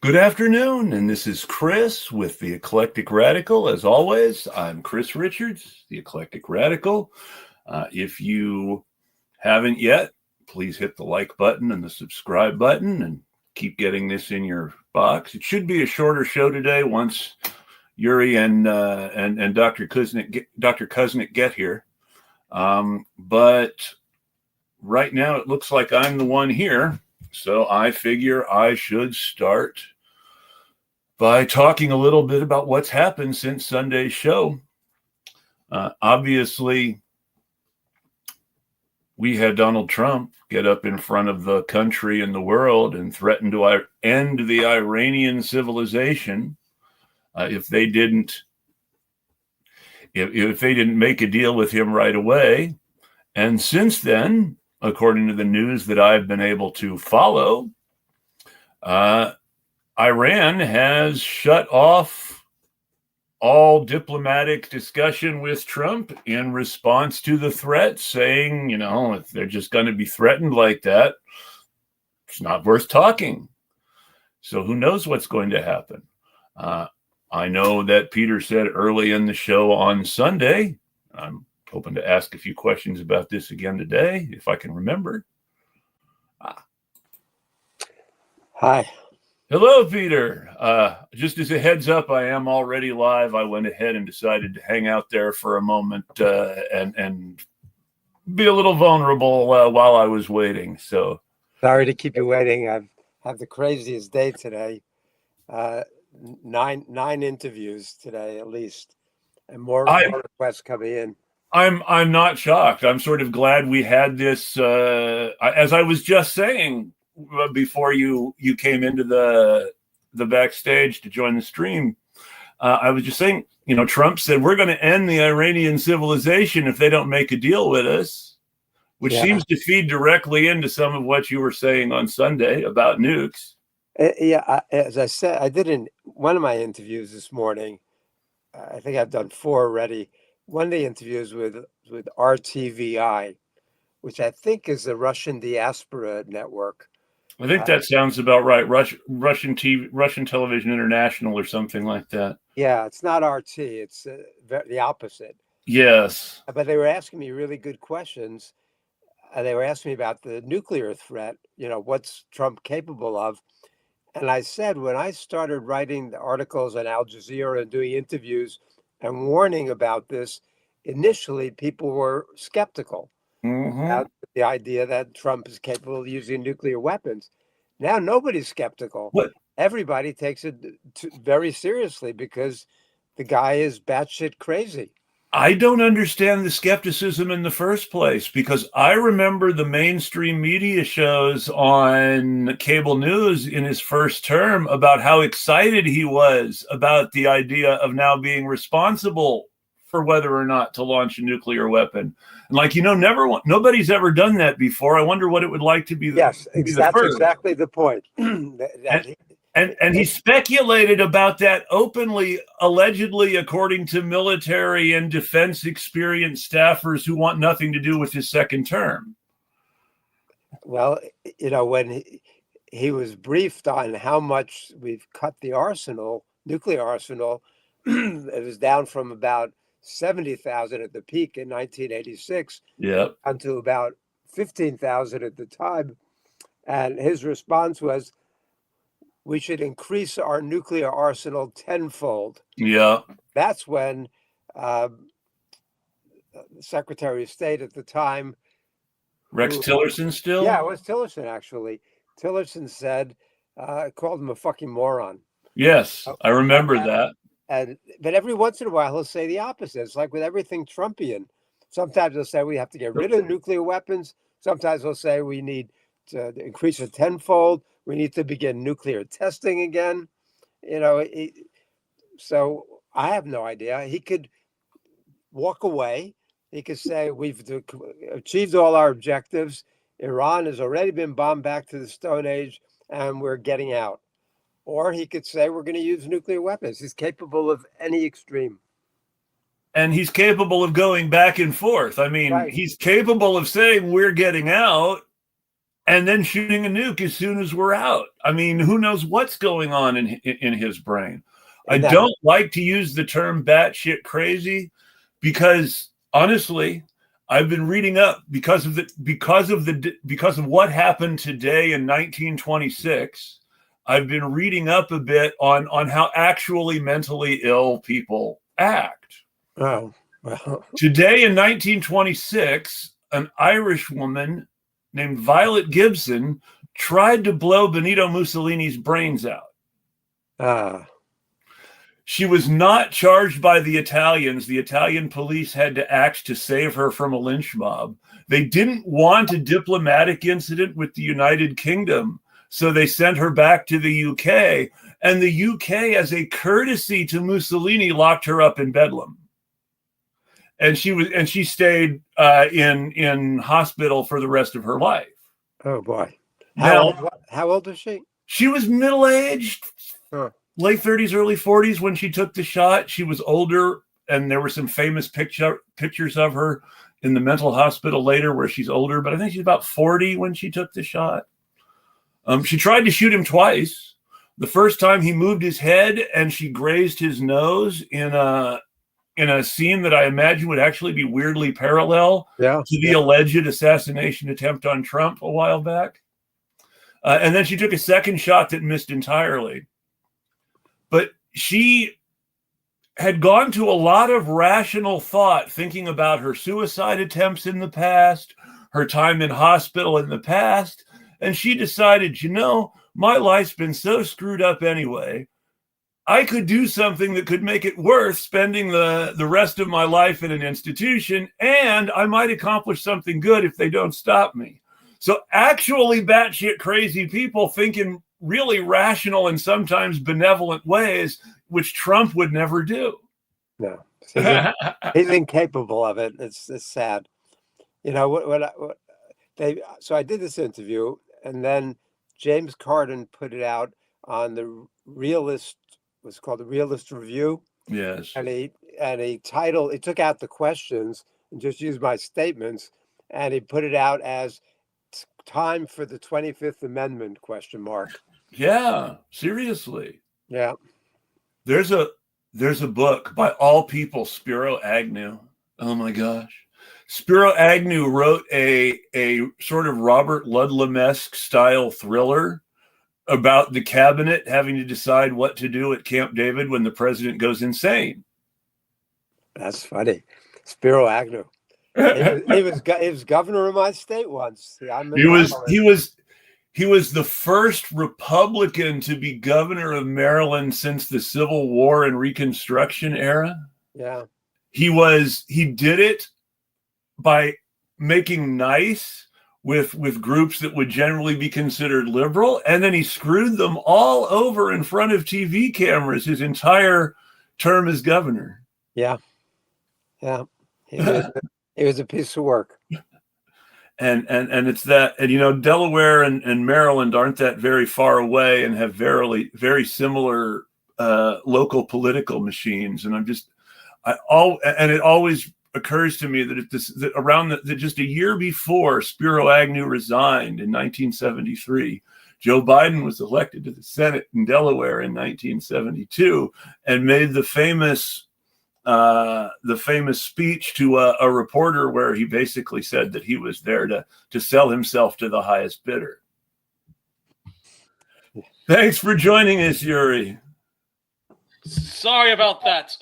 Good afternoon, and this is Chris with the Eclectic Radical. As always, I'm Chris Richards, the Eclectic Radical. If you haven't yet, please hit the like button and the subscribe button and keep getting this in your box. It should be a shorter show today once Youri and Dr. Kuznick get here. But right now it looks like I'm the one here, so I figure I should start by talking a little bit about what's happened since Sunday's show. Obviously, we had Donald Trump get up in front of the country and the world and threaten to end the Iranian civilization if they didn't make a deal with him right away. And since then, according to the news that I've been able to follow, Iran has shut off all diplomatic discussion with Trump in response to the threat, saying, if they're just going to be threatened like that, it's not worth talking. So who knows what's going to happen? I know that Peter said early in the show on Sunday, I'm hoping to ask a few questions about this again today, if I can remember. Hi. Hello, Peter. Just as a heads up, I am already live. I went ahead and decided to hang out there for a moment and be a little vulnerable while I was waiting. So sorry to keep you waiting. I've had the craziest day today. Nine interviews today at least, and more requests coming in. I'm not shocked. I'm sort of glad we had this. As I was just saying before you came into the backstage to join the stream, I was just saying, Trump said we're going to end the Iranian civilization if they don't make a deal with us, which seems to feed directly into some of what you were saying on Sunday about nukes. As I said, I did in one of my interviews this morning. I think I've done 4 already. One of the interviews with RTVI, which I think is the Russian diaspora network. I think that sounds about right. Russian Television International or something like that. Yeah, it's not RT. It's the opposite. Yes. But they were asking me really good questions. They were asking me about the nuclear threat. What's Trump capable of? And I said, when I started writing the articles on Al Jazeera and doing interviews and warning about this, initially people were skeptical about the idea that Trump is capable of using nuclear weapons. Now nobody's skeptical. What? Everybody takes it very seriously because the guy is batshit crazy. I don't understand the skepticism in the first place, because I remember the mainstream media shows on cable news in his first term about how excited he was about the idea of now being responsible for whether or not to launch a nuclear weapon. And nobody's ever done that before. I wonder what it would like to be. That's exactly the point. And he speculated about that openly, allegedly, according to military and defense experienced staffers who want nothing to do with his second term. Well, when he was briefed on how much we've cut the nuclear arsenal, it was down from about 70,000 at the peak in 1986 down to about 15,000 at the time. And his response was, we should increase our nuclear arsenal tenfold. Yeah. That's when the Secretary of State at the time, Rex Tillerson still? Yeah, it was Tillerson, actually. Tillerson said, called him a fucking moron. Yes, I remember that. But every once in a while, he'll say the opposite. It's like with everything Trumpian. Sometimes he'll say we have to get rid of nuclear weapons. Sometimes he'll say we need to increase it tenfold. We need to begin nuclear testing again. So I have no idea. He could walk away. He could say we've achieved all our objectives. Iran has already been bombed back to the Stone Age and we're getting out. Or he could say we're going to use nuclear weapons. He's capable of any extreme. And he's capable of going back and forth. I mean, He's capable of saying we're getting out, and then shooting a nuke as soon as we're out. I mean, who knows what's going on in his brain? I don't like to use the term batshit crazy because honestly, I've been reading up because of what happened today in 1926. I've been reading up a bit on how actually mentally ill people act. Oh, well. Today in 1926, an Irish woman named Violet Gibson tried to blow Benito Mussolini's brains out. She was not charged by the Italians. The Italian police had to act to save her from a lynch mob. They didn't want a diplomatic incident with the United Kingdom, so they sent her back to the UK. And the UK, as a courtesy to Mussolini, locked her up in Bedlam. And she stayed in hospital for the rest of her life. Oh boy! How old was she? She was middle-aged, late 30s, early 40s when she took the shot. She was older, and there were some famous pictures of her in the mental hospital later where she's older. But I think she's about 40 when she took the shot. She tried to shoot him twice. The first time he moved his head, and she grazed his nose in a scene that I imagine would actually be weirdly parallel to the alleged assassination attempt on Trump a while back. And then she took a second shot that missed entirely. But she had gone to a lot of rational thought, thinking about her suicide attempts in the past, her time in hospital in the past. And she decided, my life's been so screwed up anyway. I could do something that could make it worth spending the rest of my life in an institution, and I might accomplish something good if they don't stop me. So actually batshit crazy people think in really rational and sometimes benevolent ways, which Trump would never do. No, he's incapable of it. It's sad. So I did this interview, and then James Carden put it out on the Realist. Was called the Realist Review. Yes. And he took out the questions and just used my statements, and he put it out as time for the 25th Amendment ? Yeah, seriously. Yeah. There's a book by all people, Spiro Agnew. Oh my gosh. Spiro Agnew wrote a sort of Robert Ludlum-esque style thriller about the cabinet having to decide what to do at Camp David when the president goes insane. That's funny. Spiro Agnew. He was governor of my state once. He was the first Republican to be governor of Maryland since the Civil War and Reconstruction era. Yeah. He did it by making nice with groups that would generally be considered liberal, and then he screwed them all over in front of TV cameras his entire term as governor. Yeah. It was a piece of work. And it's that, and Delaware and Maryland aren't that very far away and have very similar local political machines. And it always occurs to me that just a year before Spiro Agnew resigned in 1973, Joe Biden was elected to the Senate in Delaware in 1972 and made the famous speech to a reporter where he basically said that he was there to sell himself to the highest bidder. Thanks for joining us, Youri. Sorry about that.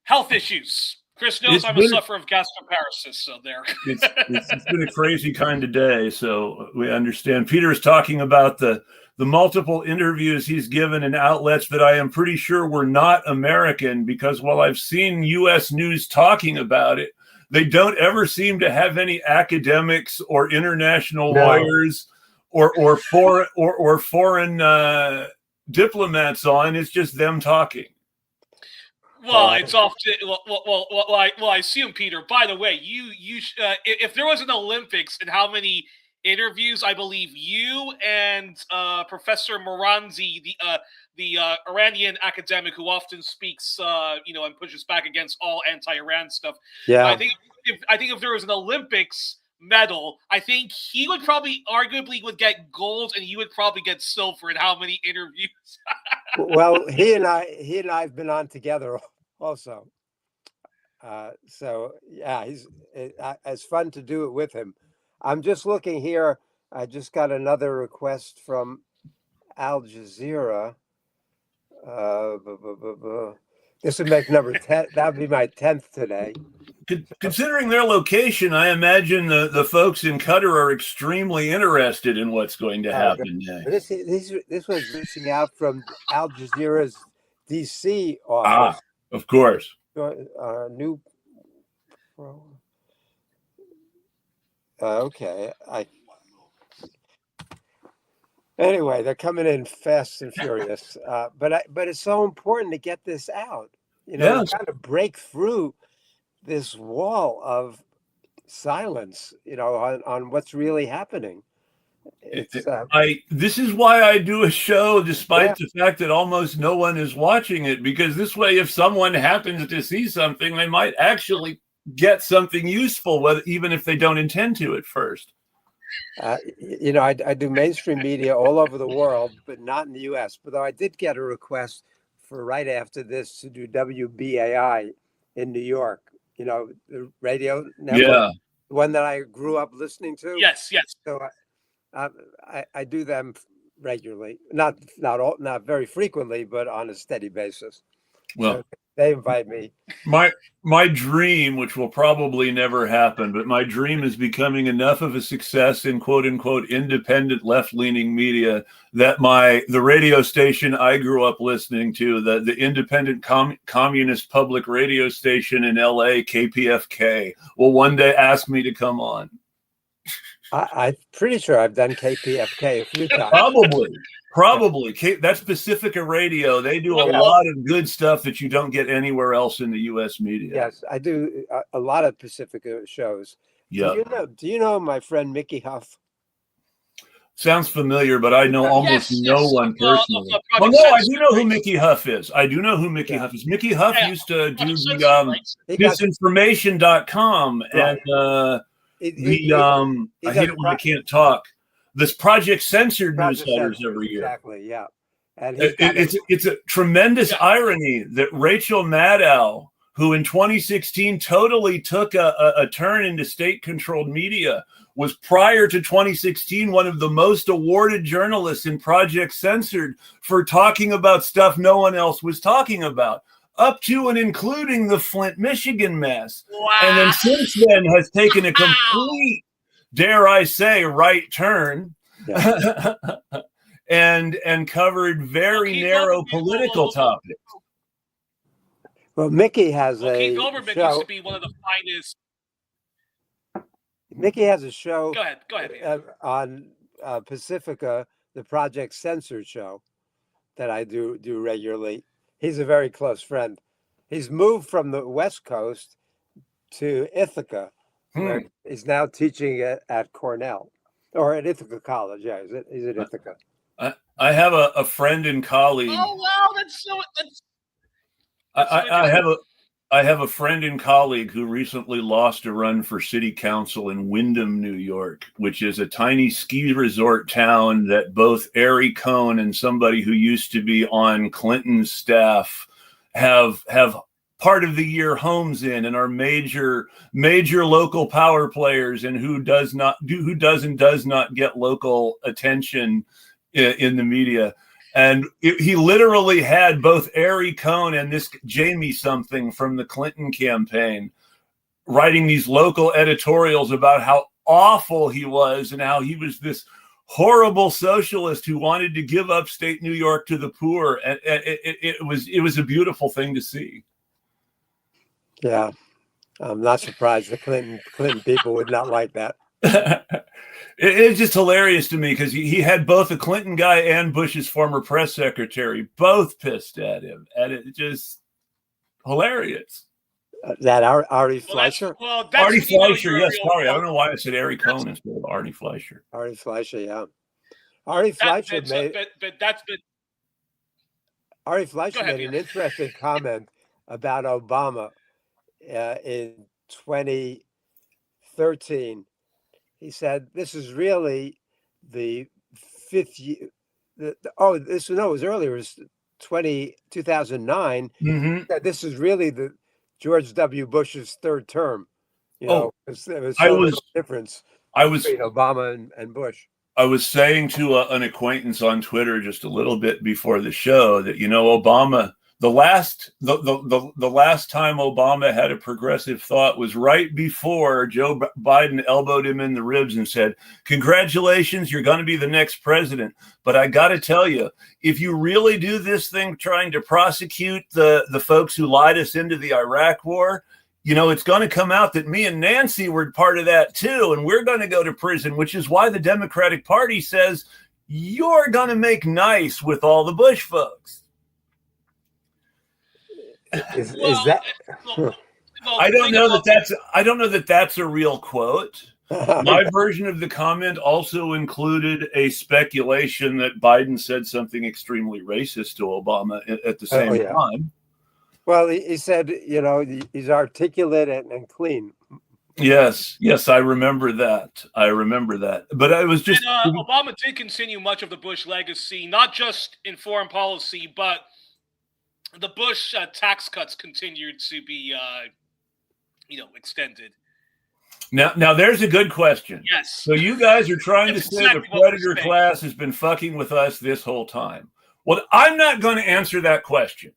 Health issues. Chris knows I'm a sufferer of gastroparesis, so there. It's been a crazy kind of day, so we understand. Peter is talking about the multiple interviews he's given in outlets that I am pretty sure were not American, because while I've seen U.S. news talking about it, they don't ever seem to have any academics or international lawyers or foreign diplomats on. It's just them talking. Well, it's often well. I assume, Peter. By the way, you if there was an Olympics and how many interviews, I believe you and Professor Moranzi, the Iranian academic who often speaks, and pushes back against all anti-Iran stuff. Yeah, I think if there was an Olympics medal, I think he would probably arguably would get gold, and you would probably get silver in how many interviews. Well, he and I have been on together also. So yeah, it's fun to do it with him. I'm just looking here. I just got another request from Al Jazeera. This would make number 10. That would be my 10th today. Considering their location, I imagine the folks in Qatar are extremely interested in what's going to happen next. This was reaching out from Al Jazeera's DC office. Of course. New. Okay. Anyway, they're coming in fast and furious. But it's so important to get this out. Yes. Kind of break through this wall of silence, on what's really happening. This is why I do a show, despite the fact that almost no one is watching it, because this way, if someone happens to see something, they might actually get something useful, even if they don't intend to at first. I do mainstream media all over the world, but not in the U.S. But though I did get a request for right after this to do WBAI in New York, the radio network, the one that I grew up listening to. Yes. So I do them regularly, not very frequently, but on a steady basis. Well, so they invite me. My dream, which will probably never happen, but my dream is becoming enough of a success in quote unquote independent left-leaning media that the radio station I grew up listening to, the independent communist public radio station in LA, KPFK, will one day ask me to come on. I'm pretty sure I've done KPFK a few times. Probably. That's Pacifica Radio. They do a lot of good stuff that you don't get anywhere else in the U.S. media. Yes, I do a lot of Pacifica shows. Yeah. Do you know my friend Mickey Huff? Sounds familiar, but I know almost no one personally. I do know who Mickey Huff is. Huff is. Mickey Huff used to do the disinformation.com and I hate it when I can't talk. This Project Censored newsletters every year. Exactly, yeah. And it's a tremendous irony that Rachel Maddow, who in 2016 totally took a turn into state-controlled media, was prior to 2016 one of the most awarded journalists in Project Censored for talking about stuff no one else was talking about, up to and including the Flint, Michigan mess. Wow. And then since then has taken a complete, dare I say, right turn, and covered very narrow political topics. Well, Mickey has Keith Olbermann used to be one of the finest. Mickey has a show. Go ahead. On Pacifica, the Project Censored show that I do regularly. He's a very close friend. He's moved from the West Coast to Ithaca, where he's now teaching at Cornell or at Ithaca College. Yeah, he's at Ithaca. I have a friend and colleague. Oh wow, that's so. I have a friend and colleague who recently lost a run for city council in Windham, New York, which is a tiny ski resort town that both Ari Cohn and somebody who used to be on Clinton's staff have part of the year homes in and are major local power players, and who does and does not get local attention in the media. And he literally had both Ari Cohn and this Jamie something from the Clinton campaign writing these local editorials about how awful he was and how he was this horrible socialist who wanted to give upstate New York to the poor. And it was a beautiful thing to see. Yeah, I'm not surprised the Clinton people would not like that. It's just hilarious to me because he had both a Clinton guy and Bush's former press secretary both pissed at him, and it's just hilarious. That Ari Fleischer? Artie Fleischer, yes. Sorry, I don't know why I said Ari Cohn instead of Artie Fleischer. Artie Fleischer, yeah. Artie Fleischer made an interesting comment about Obama in 2013. he said, this is really the fifth year. It was earlier. It was 2009. Mm-hmm. That this is really the George W. Bush's third term. Oh, there was I so was- little difference I was between Obama and Bush. I was saying to an acquaintance on Twitter just a little bit before the show that, Obama, the last time Obama had a progressive thought was right before Joe Biden elbowed him in the ribs and said, "Congratulations, you're going to be the next president. But I got to tell you, if you really do this thing trying to prosecute the folks who lied us into the Iraq war, it's going to come out that me and Nancy were part of that too, and we're going to go to prison," which is why the Democratic Party says you're going to make nice with all the Bush folks. Is that? I don't know that that's a real quote. My version of the comment also included a speculation that Biden said something extremely racist to Obama at the same time. Well, he said, he's articulate and clean. Yes, I remember that. But I was just... Obama did continue much of the Bush legacy, not just in foreign policy, but the Bush tax cuts continued to be, extended. Now there's a good question. Yes. So you guys are trying to say the predator class has been fucking with us this whole time. Well, I'm not going to answer that question.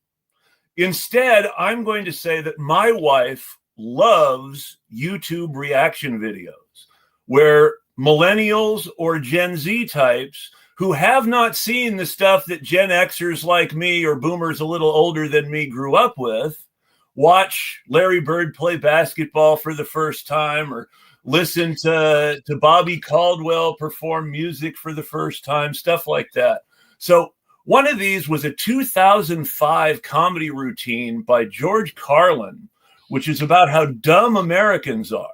Instead, I'm going to say that my wife loves YouTube reaction videos where millennials or Gen Z types who have not seen the stuff that Gen Xers like me or boomers a little older than me grew up with watch Larry Bird play basketball for the first time or listen to Bobby Caldwell perform music for the first time, stuff like that. So one of these was a 2005 comedy routine by George Carlin, which is about how dumb Americans are.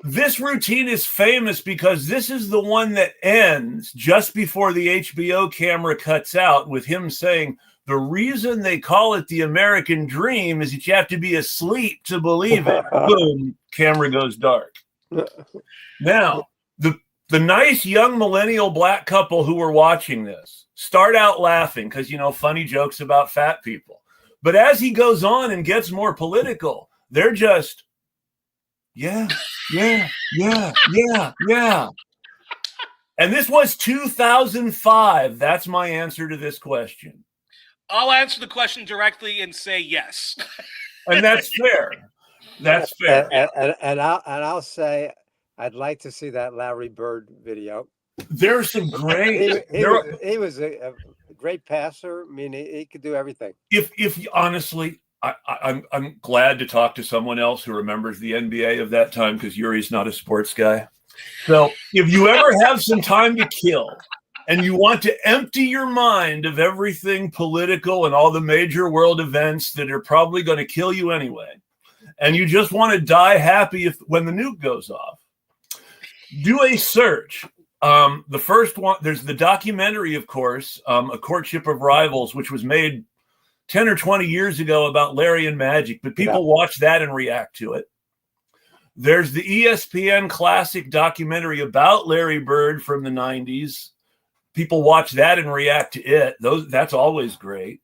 This routine is famous because this is the one that ends just before the HBO camera cuts out with him saying, the reason they call it the American dream is that you have to be asleep to believe it. Boom, camera goes dark. Now, the nice young millennial black couple who were watching this start out laughing because, funny jokes about fat people. But as he goes on and gets more political, they're just, yeah. And this was 2005. That's my answer to this question. I'll answer the question directly and say yes. And that's fair. That's fair. And I'll say I'd like to see that Larry Bird video. There's some great. He was a great passer. I mean, he could do everything. If honestly, I'm glad to talk to someone else who remembers the NBA of that time because Youri's not a sports guy. So if you ever have some time to kill and you want to empty your mind of everything political and all the major world events that are probably going to kill you anyway, and you just want to die happy when the nuke goes off, do a search. The first one, there's the documentary, of course, A Courtship of Rivals, which was made 10 or 20 years ago about Larry and Magic, but people watch that and react to it. There's the ESPN classic documentary about Larry Bird from the 90s. People watch that and react to it. That's always great.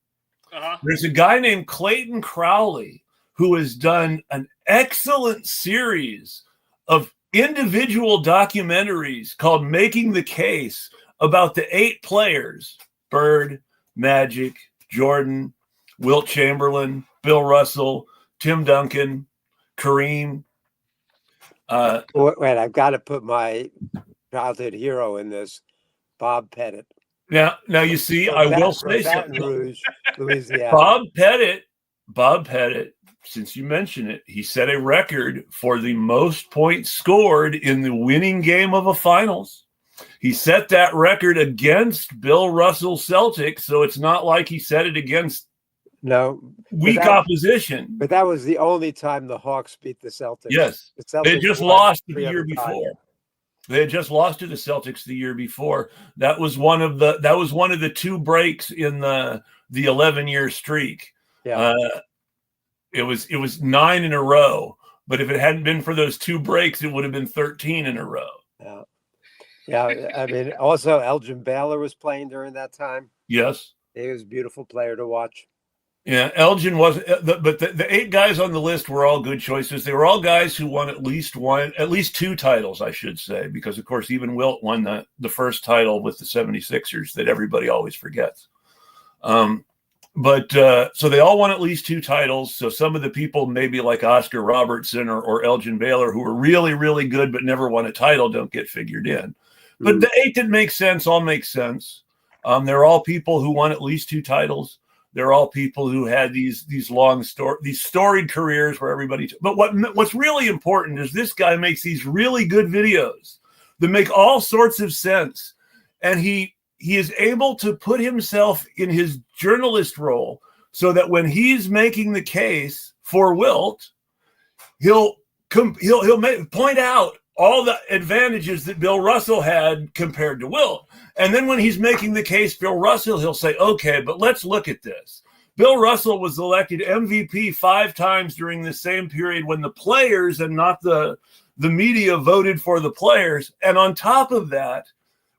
Uh-huh. There's a guy named Clayton Crowley who has done an excellent series of individual documentaries called Making the Case about the 8 players, Bird, Magic, Jordan, Wilt Chamberlain, Bill Russell, Tim Duncan, Kareem. Wait, I've got to put my childhood hero in this, Bob Pettit. Now you see, I will say something. Rouge, Louisiana. Bob Pettit, since you mention it, he set a record for the most points scored in the winning game of a finals. He set that record against Bill Russell's Celtics, so it's not like he set it against weak opposition. But that was the only time the Hawks beat the Celtics. Yes, they just lost the year before. They had just lost to the Celtics the year before. That was one of the 2 breaks in the 11-year streak. Yeah. It was 9 in a row. But if it hadn't been for those 2 breaks, it would have been 13 in a row. Yeah. Yeah. I mean, also Elgin Baylor was playing during that time. Yes. He was a beautiful player to watch. Yeah, Elgin wasn't, but the 8 guys on the list were all good choices. They were all guys who won at least 2 titles, I should say, because of course even Wilt won the first title with the 76ers that everybody always forgets. So they all won at least 2 titles. So some of the people, maybe like Oscar Robertson or Elgin Baylor, who were really, really good but never won a title, don't get figured in. But the 8 that make sense all make sense. They're all people who won at least 2 titles. They're all people who had these storied careers where everybody. But what's really important is this guy makes these really good videos that make all sorts of sense, and he is able to put himself in his journalist role so that when he's making the case for Wilt, he'll point out all the advantages that Bill Russell had compared to Wilt. And then when he's making the case for Bill Russell, he'll say, okay, but let's look at this. Bill Russell was elected MVP 5 times during the same period when the players and not the media voted for the players. And on top of that,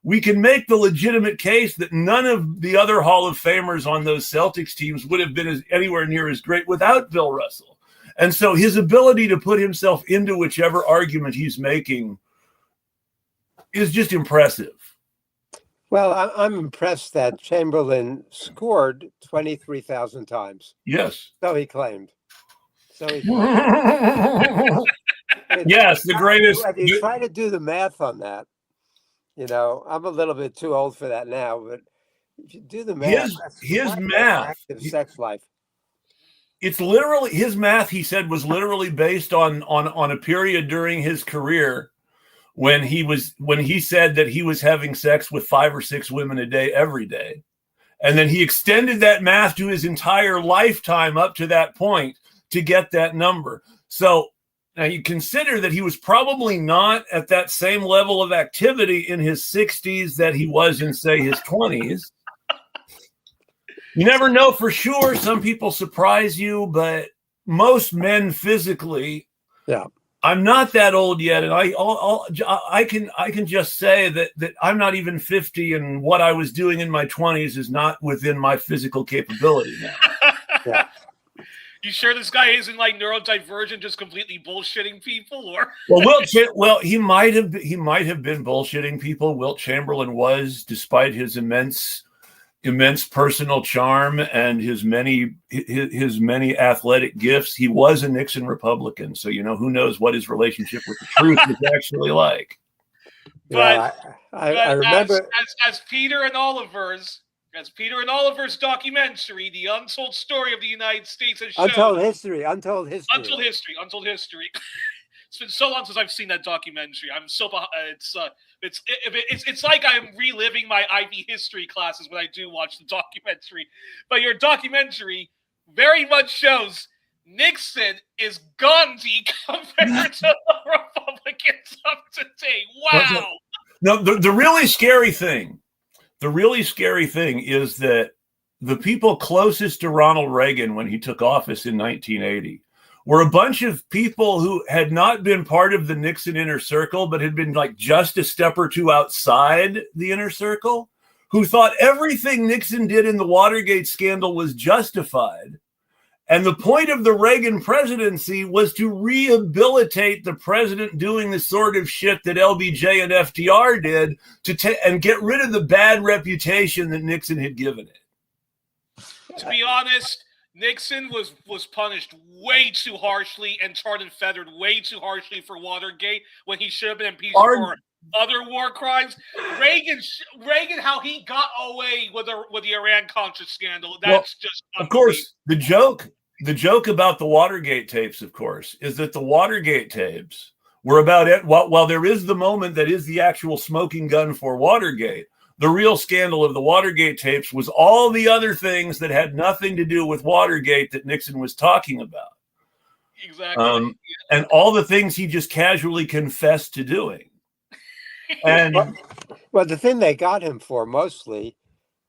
we can make the legitimate case that none of the other Hall of Famers on those Celtics teams would have been anywhere near as great without Bill Russell. And so his ability to put himself into whichever argument he's making is just impressive. Well, I'm impressed that Chamberlain scored 23,000 times. Yes. So he claimed. Yes, the greatest. If you try to do the math on that, I'm a little bit too old for that now, but if you do the math, his math, active sex life. It's literally his math. He said was literally based on a period during his career when he said that he was having sex with 5 or 6 women a day every day, and then he extended that math to his entire lifetime up to that point to get that number. So now you consider that he was probably not at that same level of activity in his 60s that he was in, say, his 20s. You never know for sure. Some people surprise you, but most men physically, yeah. I'm not that old yet, and I can just say that I'm not even 50, and what I was doing in my 20s is not within my physical capability now. Yeah. You sure this guy isn't like neurodivergent, just completely bullshitting people, or? Well, he might have been bullshitting people. Wilt Chamberlain was, despite his immense personal charm and his many athletic gifts, he was a Nixon Republican. So who knows what his relationship with the truth is actually like. But, I remember as Peter and Oliver's documentary, The Untold Story of the United States, has shown. Untold history. It's been so long since I've seen that documentary. I'm so it's like I'm reliving my Ivy history classes when I do watch the documentary. But your documentary very much shows Nixon is Gandhi compared to the Republicans of today. Wow. No, the really scary thing is that the people closest to Ronald Reagan when he took office in 1980 were a bunch of people who had not been part of the Nixon inner circle, but had been like just a step or two outside the inner circle, who thought everything Nixon did in the Watergate scandal was justified. And the point of the Reagan presidency was to rehabilitate the president doing the sort of shit that LBJ and FDR did and get rid of the bad reputation that Nixon had given it. To be honest, Nixon was punished way too harshly and tarred and feathered way too harshly for Watergate when he should have been impeached for other war crimes. Reagan, how he got away with the Iran-Contra scandal, that's just of course, the joke about the Watergate tapes, of course, is that the Watergate tapes were about it. While there is the moment that is the actual smoking gun for Watergate, the real scandal of the Watergate tapes was all the other things that had nothing to do with Watergate that Nixon was talking about. Exactly. And all the things he just casually confessed to doing. And well, the thing they got him for mostly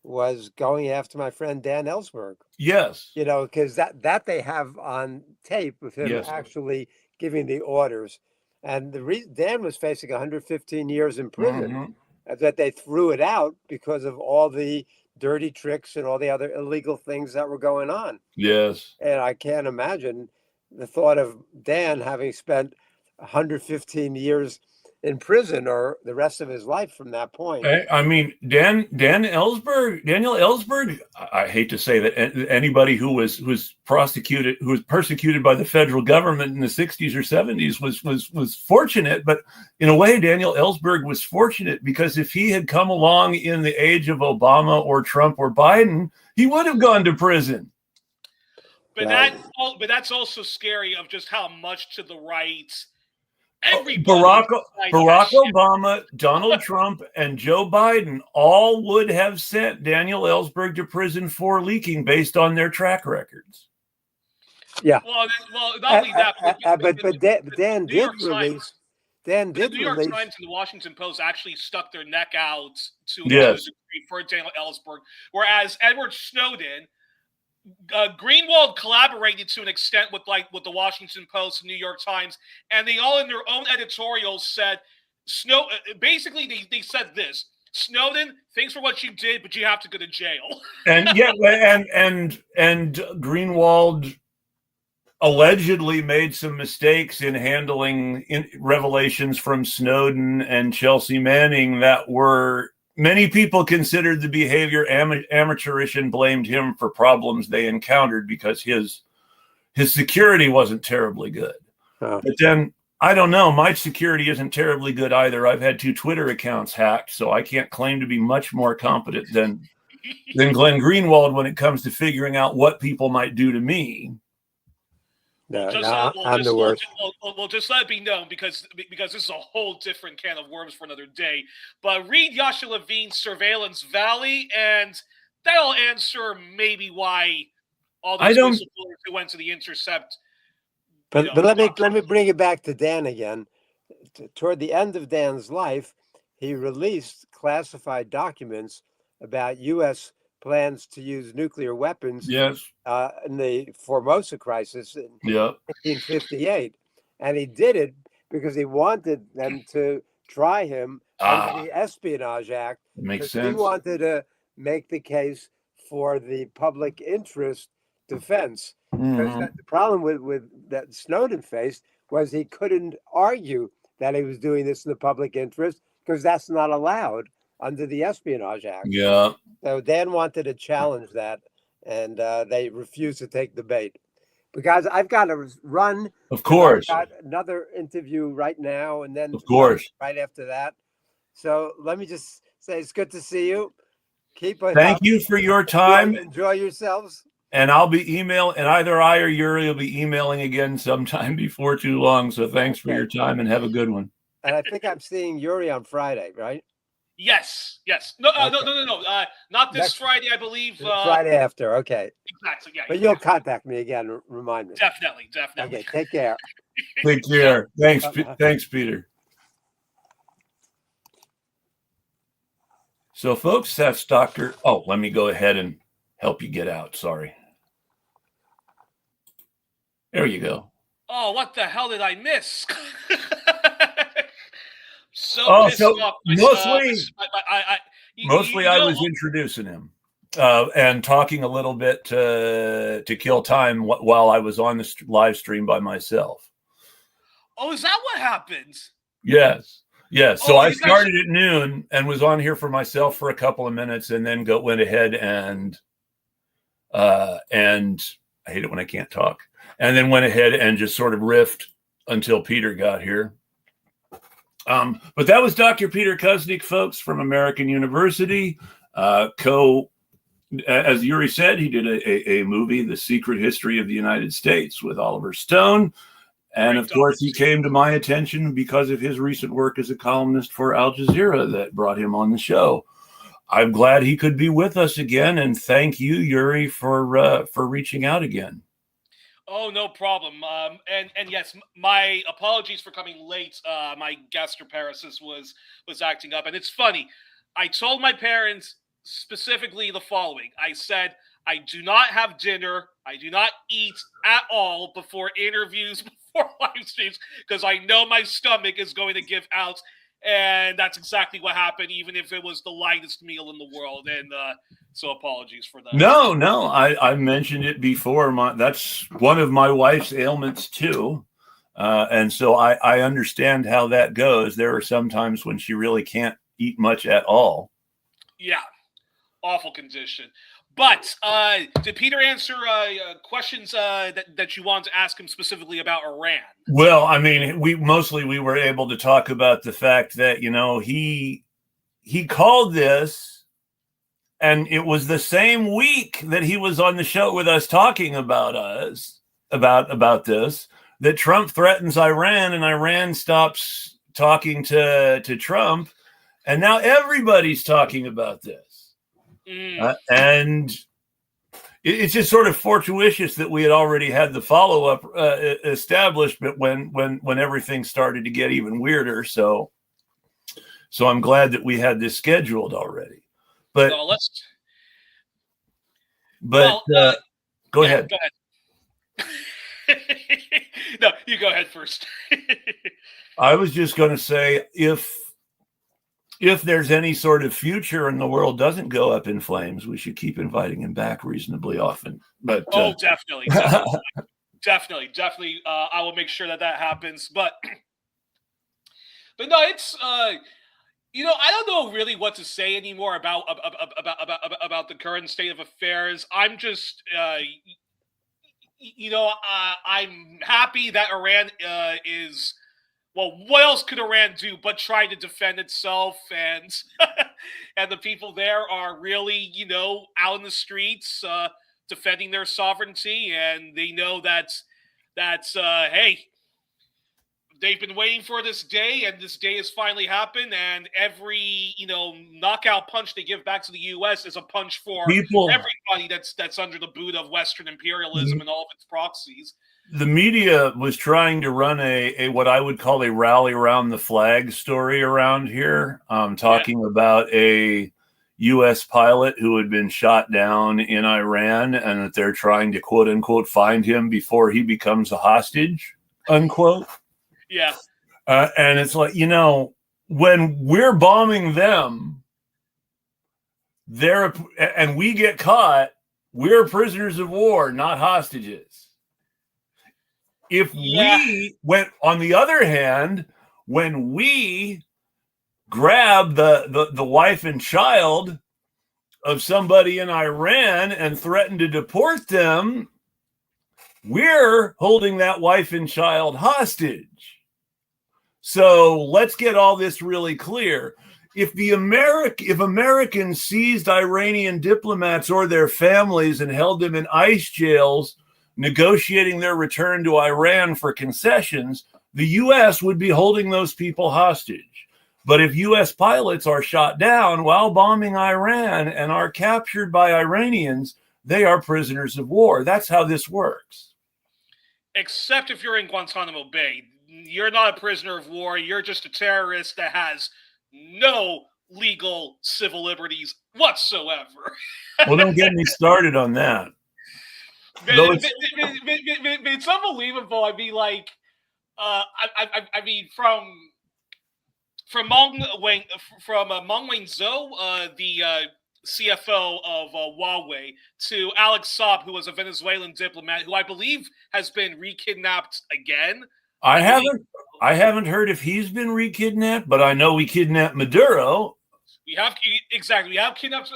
was going after my friend Dan Ellsberg. Yes. Because that they have on tape of him actually giving the orders. And Dan was facing 115 years in prison, that they threw it out because of all the dirty tricks and all the other illegal things that were going on. Yes. And I can't imagine the thought of Dan having spent 115 years in prison or the rest of his life from that point. I mean, Daniel Ellsberg. I hate to say that anybody who was persecuted by the federal government in the 60s or 70s was fortunate, but in a way, Daniel Ellsberg was fortunate, because if he had come along in the age of Obama or Trump or Biden, he would have gone to prison. But that's also scary of just how much to the right. Barack Obama, Donald Trump, and Joe Biden all would have sent Daniel Ellsberg to prison for leaking based on their track records. Yeah. Well, not only that, but Dan did release. Dan did the New York release. Times and the Washington Post actually stuck their neck out to a Yes. degree for Daniel Ellsberg, whereas Edward Snowden. Greenwald collaborated to an extent with the Washington Post and New York Times, and they all in their own editorials said, basically they said this: Snowden, thanks for what you did, but you have to go to jail. And and Greenwald allegedly made some mistakes in handling revelations from Snowden and Chelsea Manning that were. Many people considered the behavior amateurish and blamed him for problems they encountered because his security wasn't terribly good. But then, I don't know, my security isn't terribly good either. I've had 2 Twitter accounts hacked, so I can't claim to be much more competent than Glenn Greenwald when it comes to figuring out what people might do to me. I'm the worst. Well, just let it be known, because this is a whole different can of worms for another day. But read Yasha Levine's Surveillance Valley, and that'll answer maybe why all these whistleblowers who went to the Intercept. But let me bring it back to Dan again. Toward the end of Dan's life, he released classified documents about U.S. plans to use nuclear weapons. Yes. In the Formosa crisis in 1958. And he did it because he wanted them to try him under the Espionage Act. Makes sense. He wanted to make the case for the public interest defense. Because the problem with that Snowden faced was he couldn't argue that he was doing this in the public interest, because that's not allowed under the Espionage Act. Yeah. So Dan wanted to challenge that, and they refused to take the bait. Because I've got to run. Of course. I've got another interview right now, and then of course right after that. So let me just say it's good to see you. Thank you for your time. Enjoy yourselves. And I'll be emailing, and either I or Youri will be emailing again sometime before too long. So thanks for your time, and have a good one. And I think I'm seeing Youri on Friday, right? Yes. No, not this Friday, I believe. Friday after, okay. Exactly, yeah. But you'll contact me again, remind me. Definitely. Okay, take care. Take care. Thanks, Peter. So, folks, that's Dr. Oh, let me go ahead and help you get out. Sorry. There you go. Oh, what the hell did I miss? Mostly I was introducing him and talking a little bit to kill time while I was on the live stream by myself. Oh, is that what happened? Yes. So I started at noon and was on here for myself for a couple of minutes, and then went ahead and I hate it when I can't talk. And then went ahead and just sort of riffed until Peter got here. But that was Dr. Peter Kuznick, folks, from American University. As Youri said, he did a movie, The Secret History of the United States, with Oliver Stone. And of course, he came to my attention because of his recent work as a columnist for Al Jazeera that brought him on the show. I'm glad he could be with us again. And thank you, Youri, for reaching out again. Oh, no problem. And yes, my apologies for coming late. My gastroparesis was acting up. And it's funny. I told my parents specifically the following. I said, I do not have dinner. I do not eat at all before interviews 4 live streams because I know my stomach is going to give out. And that's exactly what happened, even if it was the lightest meal in the world. And so apologies for that. No, I mentioned it before. That's one of my wife's ailments too. And so I understand how that goes. There are some times when she really can't eat much at all. Yeah, awful condition. But did Peter answer questions that you wanted to ask him specifically about Iran? Well, I mean, we were able to talk about the fact that, you know, he called this, and it was the same week that he was on the show with us talking about this, that Trump threatens Iran and Iran stops talking to Trump, and now everybody's talking about this. And it's just sort of fortuitous that we had already had the follow-up established, but when everything started to get even weirder. So I'm glad that we had this scheduled already. But go ahead. Go ahead. No, you go ahead first. I was just going to say, if there's any sort of future and the world doesn't go up in flames, we should keep inviting him back reasonably often. But definitely. Definitely. I will make sure that happens. But no, it's I don't know really what to say anymore about the current state of affairs. I'm just I'm happy that Iran is. Well, what else could Iran do but try to defend itself? And and the people there are really, out in the streets defending their sovereignty, and they know that's hey, they've been waiting for this day, and this day has finally happened. And every knockout punch they give back to the U.S. is a punch for everybody that's under the boot of Western imperialism and all of its proxies. The media was trying to run a what I would call a rally around the flag story around here, talking about a U.S. pilot who had been shot down in Iran, and that they're trying to quote unquote find him before he becomes a hostage, unquote. Yeah. And it's like, when we're bombing them, and we get caught, we're prisoners of war, not hostages. If we went, on the other hand, when we grab the wife and child of somebody in Iran and threaten to deport them, we're holding that wife and child hostage. So let's get all this really clear. If Americans seized Iranian diplomats or their families and held them in ICE jails, negotiating their return to Iran for concessions, the U.S. would be holding those people hostage. But if U.S. pilots are shot down while bombing Iran and are captured by Iranians, they are prisoners of war. That's how this works. Except if you're in Guantanamo Bay. You're not a prisoner of war. You're just a terrorist that has no legal civil liberties whatsoever. Well, don't get me started on that. It's unbelievable. I mean, like, from Meng Wanzhou, the CFO of Huawei, to Alex Saab, who was a Venezuelan diplomat, who I believe has been re-kidnapped again. I haven't heard if he's been re-kidnapped, but I know we kidnapped Maduro. We have kidnapped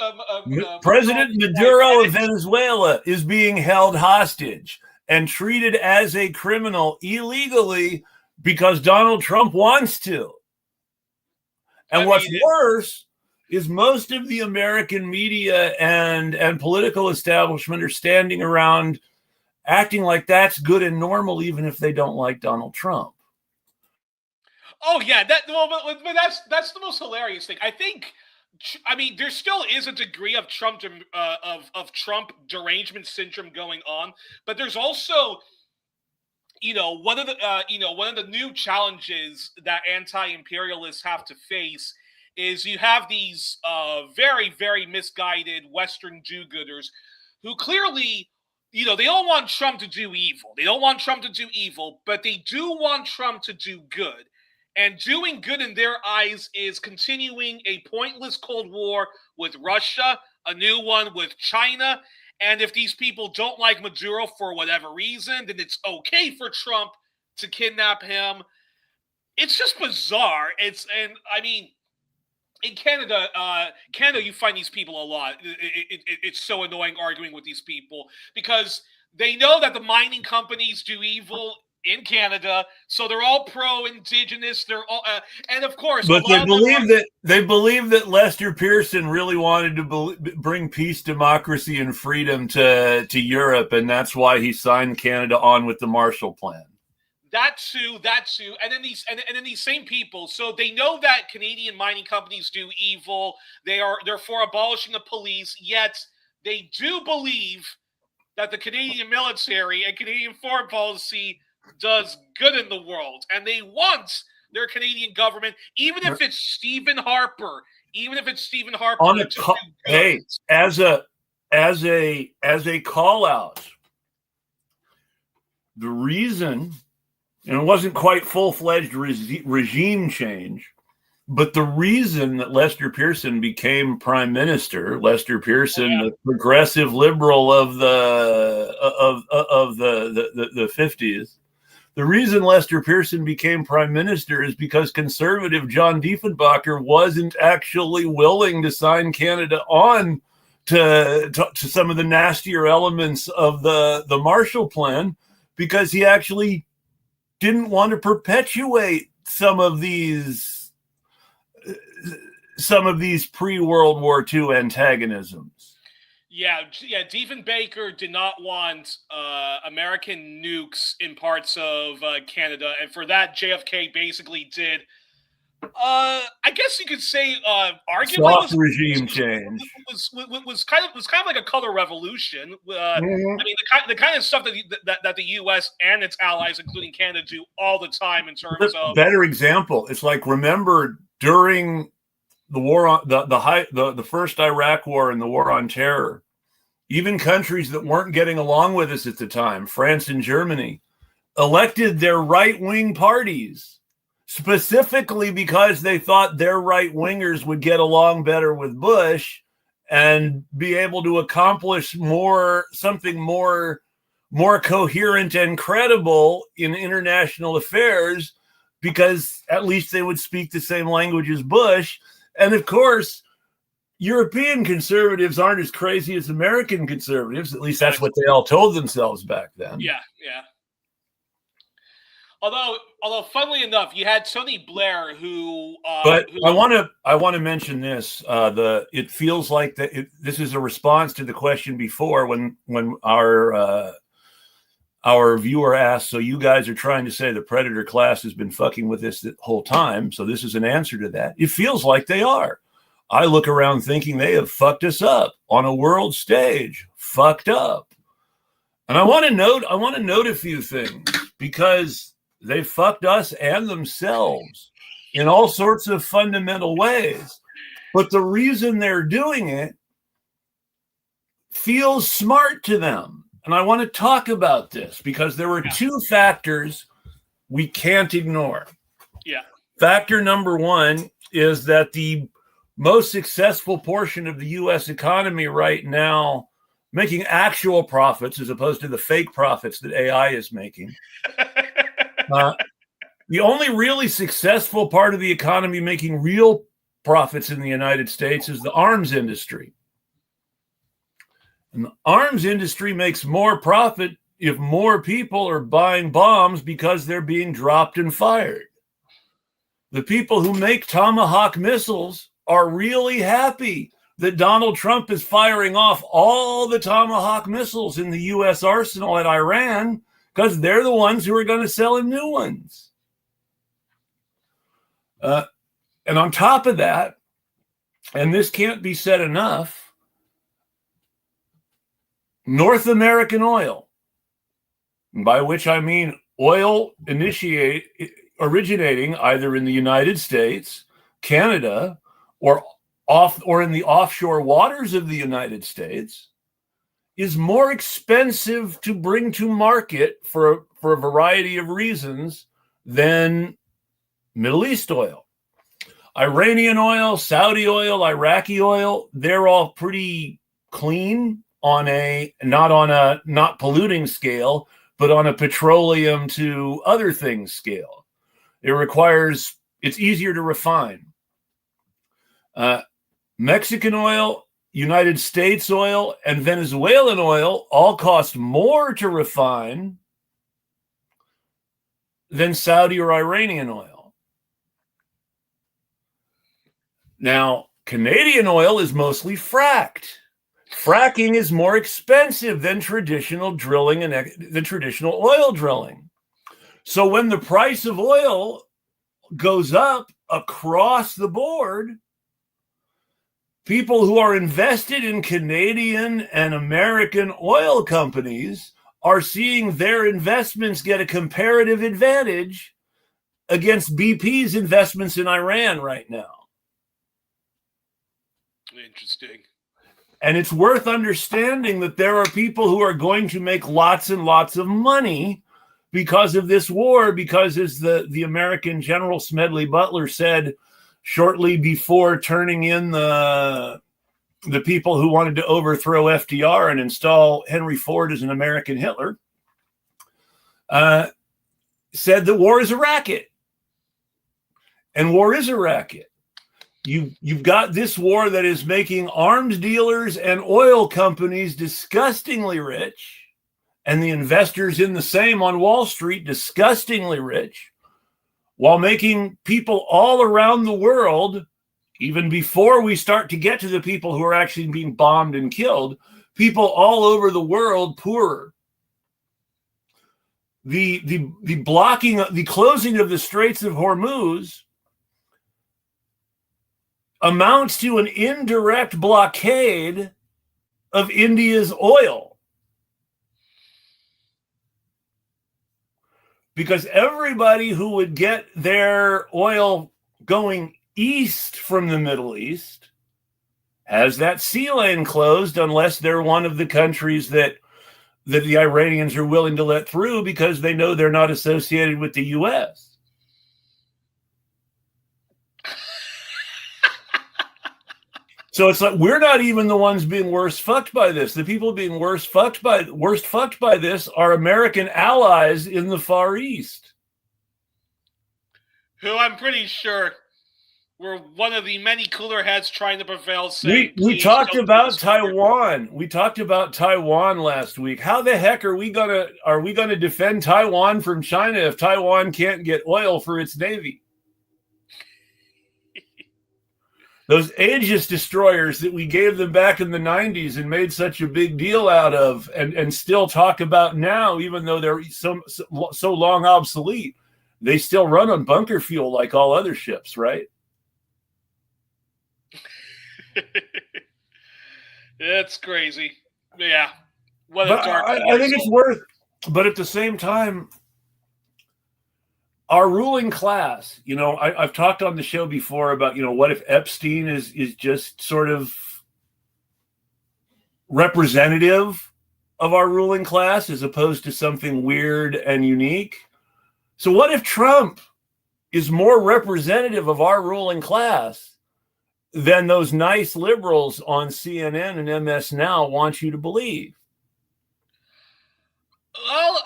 President Maduro of Venezuela is being held hostage and treated as a criminal illegally because Donald Trump wants to. And what's worse is most of the American media and political establishment are standing around acting like that's good and normal, even if they don't like Donald Trump. Oh yeah, but that's the most hilarious thing. I mean, there still is a degree of Trump Trump derangement syndrome going on, but there's also, one of the new challenges that anti-imperialists have to face is you have these very, very misguided Western do-gooders who clearly they don't want Trump to do evil. They don't want Trump to do evil, but they do want Trump to do good. And doing good in their eyes is continuing a pointless Cold War with Russia, a new one with China. And if these people don't like Maduro for whatever reason, then it's okay for Trump to kidnap him. It's just bizarre. In Canada, you find these people a lot. It's so annoying arguing with these people because they know that the mining companies do evil in Canada, so they're all pro-indigenous. They're all, and of course, but they believe that Lester Pearson really wanted to bring peace, democracy, and freedom to Europe, and that's why he signed Canada on with the Marshall Plan. That too, and then these same people. So they know that Canadian mining companies do evil. They're for abolishing the police. Yet they do believe that the Canadian military and Canadian foreign policy does good in the world, and they want their Canadian government, even if it's Stephen Harper, on hey, as a call out. The reason. And it wasn't quite full-fledged regime change, but the reason that Lester Pearson became prime minister, Lester Pearson, the progressive liberal of the 50s, the reason Lester Pearson became prime minister is because conservative John Diefenbacher wasn't actually willing to sign Canada on to some of the nastier elements of the Marshall Plan, because he actually didn't want to perpetuate some of these pre-World War II antagonisms. Yeah, Diefenbaker did not want American nukes in parts of Canada, and for that, JFK basically did. I guess you could say, arguably, regime change was kind of like a color revolution. I mean, the kind of stuff that the U.S. and its allies, including Canada, do all the time in terms of. Better example, it's like, remember during the war on the first Iraq War and the War on Terror, even countries that weren't getting along with us at the time, France and Germany, elected their right-wing parties. Specifically because they thought their right-wingers would get along better with Bush and be able to accomplish something more coherent and credible in international affairs, because at least they would speak the same language as Bush. And of course, European conservatives aren't as crazy as American conservatives. At least that's what they all told themselves back then. Yeah. Although, funnily enough, you had Tony Blair, who. I want to mention this. It feels like this is a response to the question before when our viewer asked. So you guys are trying to say the predator class has been fucking with this the whole time. So this is an answer to that. It feels like they are. I look around thinking they have fucked us up on a world stage. Fucked up. And I want to note a few things, because they fucked us and themselves in all sorts of fundamental ways. But the reason they're doing it feels smart to them. And I want to talk about this because there were two factors we can't ignore. Yeah. Factor number one is that the most successful portion of the U.S. economy right now, making actual profits as opposed to the fake profits that AI is making, the only really successful part of the economy making real profits in the United States is the arms industry. And the arms industry makes more profit if more people are buying bombs because they're being dropped and fired. The people who make Tomahawk missiles are really happy that Donald Trump is firing off all the Tomahawk missiles in the U.S. arsenal at Iran, because they're the ones who are going to sell him new ones. And on top of that, and this can't be said enough, North American oil, by which I mean oil originating either in the United States, Canada, or in the offshore waters of the United States, is more expensive to bring to market for a variety of reasons than Middle East oil. Iranian oil, Saudi oil, Iraqi oil, they're all pretty clean on a not polluting scale, but on a petroleum to other things scale. It's easier to refine. Mexican oil, United States oil, and Venezuelan oil all cost more to refine than Saudi or Iranian oil. Now, Canadian oil is mostly fracked. Fracking is more expensive than traditional drilling and the traditional oil drilling. So when the price of oil goes up across the board, people who are invested in Canadian and American oil companies are seeing their investments get a comparative advantage against BP's investments in Iran right now. Interesting. And it's worth understanding that there are people who are going to make lots and lots of money because of this war, because as the American General Smedley Butler said shortly before turning in the people who wanted to overthrow FDR and install Henry Ford as an American Hitler, said that war is a racket. And war is a racket. You've got this war that is making arms dealers and oil companies disgustingly rich, and the investors in the same on Wall Street disgustingly rich, while making people all around the world, even before we start to get to the people who are actually being bombed and killed, people all over the world poorer. The closing of the Straits of Hormuz amounts to an indirect blockade of India's oil. Because everybody who would get their oil going east from the Middle East has that sea lane closed unless they're one of the countries that the Iranians are willing to let through because they know they're not associated with the U.S. So it's like we're not even the ones being worse fucked by this. The people being worst fucked by this are American allies in the Far East, who I'm pretty sure were one of the many cooler heads trying to prevail. We talked about Taiwan. We talked about Taiwan last week. How the heck are we gonna defend Taiwan from China if Taiwan can't get oil for its navy? Those Aegis destroyers that we gave them back in the 90s and made such a big deal out of and still talk about now, even though they're so long obsolete, they still run on bunker fuel like all other ships, right? It's crazy. Yeah. What a dark I think it's worth, but at the same time, our ruling class, I've talked on the show before about, what if Epstein is just sort of representative of our ruling class as opposed to something weird and unique? So what if Trump is more representative of our ruling class than those nice liberals on CNN and MS Now want you to believe? Well,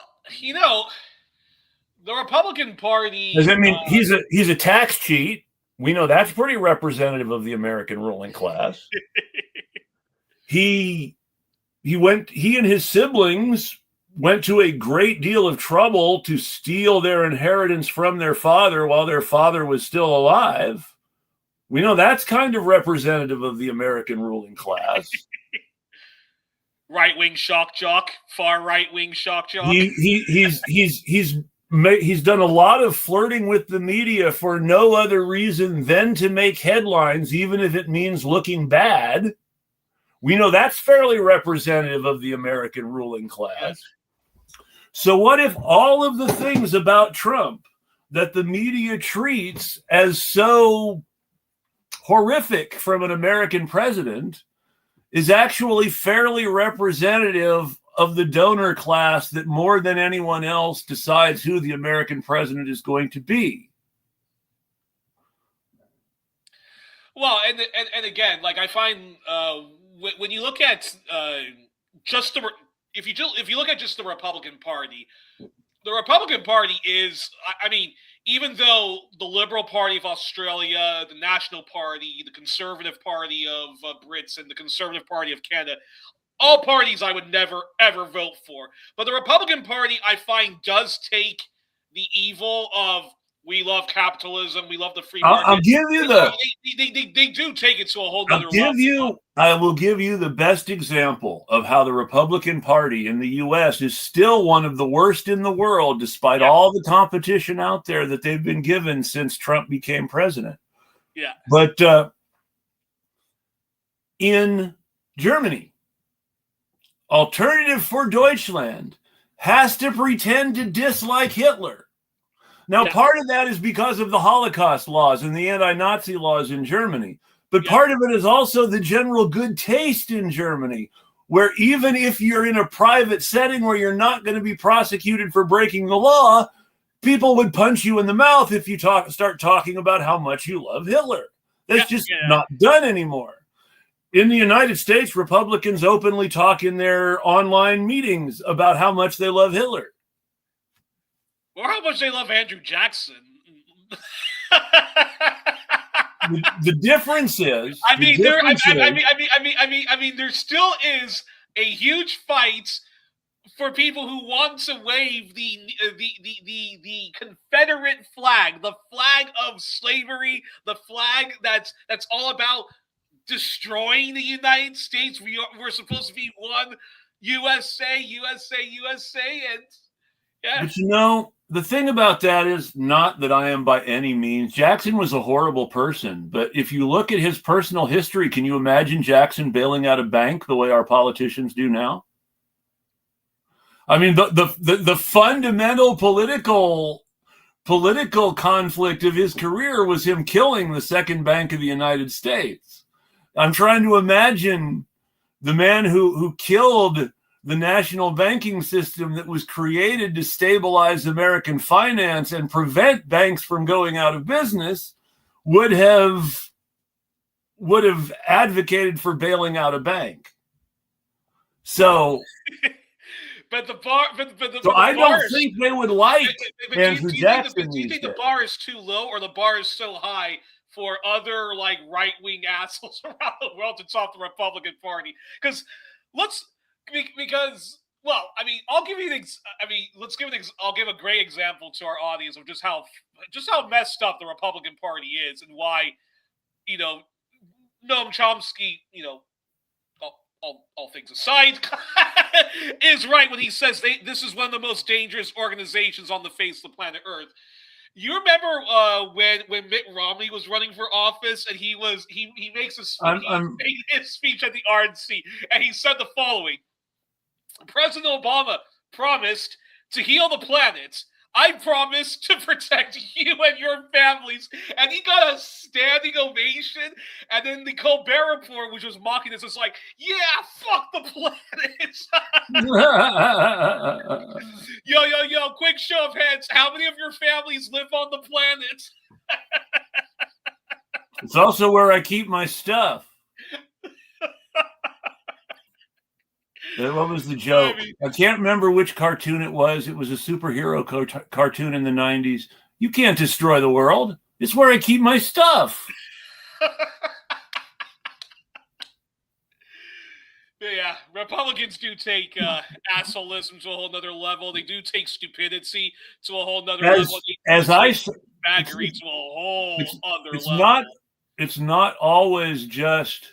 the Republican Party. I mean, he's a tax cheat. We know that's pretty representative of the American ruling class. He and his siblings went to a great deal of trouble to steal their inheritance from their father while their father was still alive. We know that's kind of representative of the American ruling class. Right-wing shock jock, far right-wing shock jock. He's done a lot of flirting with the media for no other reason than to make headlines, even if it means looking bad. We know that's fairly representative of the American ruling class. So what if all of the things about Trump that the media treats as so horrific from an American president is actually fairly representative of the donor class that more than anyone else decides who the American president is going to be. Well, and again, like I find when you look at just the if you look at just the Republican Party is, I mean, even though the Liberal Party of Australia, the National Party, the Conservative Party of Brits, and the Conservative Party of Canada, all parties I would never ever vote for, but the Republican Party I find does take the evil of we love capitalism, we love the free market. I'll give you they do take it to a whole nother level. I will give you the best example of how the Republican Party in the U.S. is still one of the worst in the world, despite all the competition out there that they've been given since Trump became president. Yeah. But in Germany, Alternative for Deutschland has to pretend to dislike Hitler. Now, part of that is because of the Holocaust laws and the anti-Nazi laws in Germany. But part of it is also the general good taste in Germany, where even if you're in a private setting where you're not going to be prosecuted for breaking the law, people would punch you in the mouth if you start talking about how much you love Hitler. That's just not done anymore. In the United States, Republicans openly talk in their online meetings about how much they love Hitler. Or how much they love Andrew Jackson. The difference is, I mean, there still is a huge fight for people who want to wave the Confederate flag, the flag of slavery, the flag that's all about destroying the United States. We're supposed to be one USA, and But you know, the thing about that is not that I am by any means. Jackson was a horrible person, but if you look at his personal history, can you imagine Jackson bailing out a bank the way our politicians do now? I mean, the fundamental political conflict of his career was him killing the second bank of the United States. I'm trying to imagine the man who killed the national banking system that was created to stabilize American finance and prevent banks from going out of business would have advocated for bailing out a bank. So, I don't think they would like Andrew Jackson. Do you think the bar is too low or the bar is so high for other like right-wing assholes around the world to top the Republican Party? I'll give a great example to our audience of just how messed up the Republican Party is and why, Noam Chomsky, all things aside, is right when he says this is one of the most dangerous organizations on the face of the planet Earth. You remember when Mitt Romney was running for office and he makes his speech at the RNC and he said the following: President Obama promised to heal the planet. I promise to protect you and your families. And he got a standing ovation. And then the Colbert Report, which was mocking this, was like, yeah, fuck the planet. Yo, quick show of hands. How many of your families live on the planet? It's also where I keep my stuff. What was the joke? I can't remember which cartoon it was. It was a superhero cartoon in the 90s. You can't destroy the world. It's where I keep my stuff. Yeah, Republicans do take assholism to a whole nother level. They do take stupidity to a whole nother level. Baggery to a whole other level. It's not always just...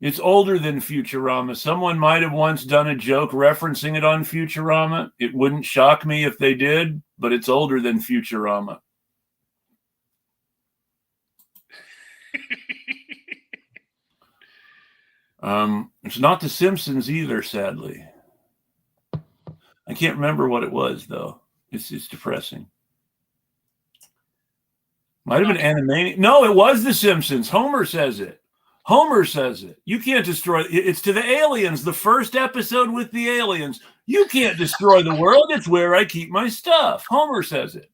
It's older than Futurama. Someone might have once done a joke referencing it on Futurama. It wouldn't shock me if they did, but it's older than Futurama. It's not The Simpsons either, sadly. I can't remember what it was, though. It's depressing. Might have been Animaniacs. No, it was The Simpsons. Homer says it. Homer says it. You can't destroy it. It's to the aliens. The first episode with the aliens. You can't destroy the world. It's where I keep my stuff. Homer says it.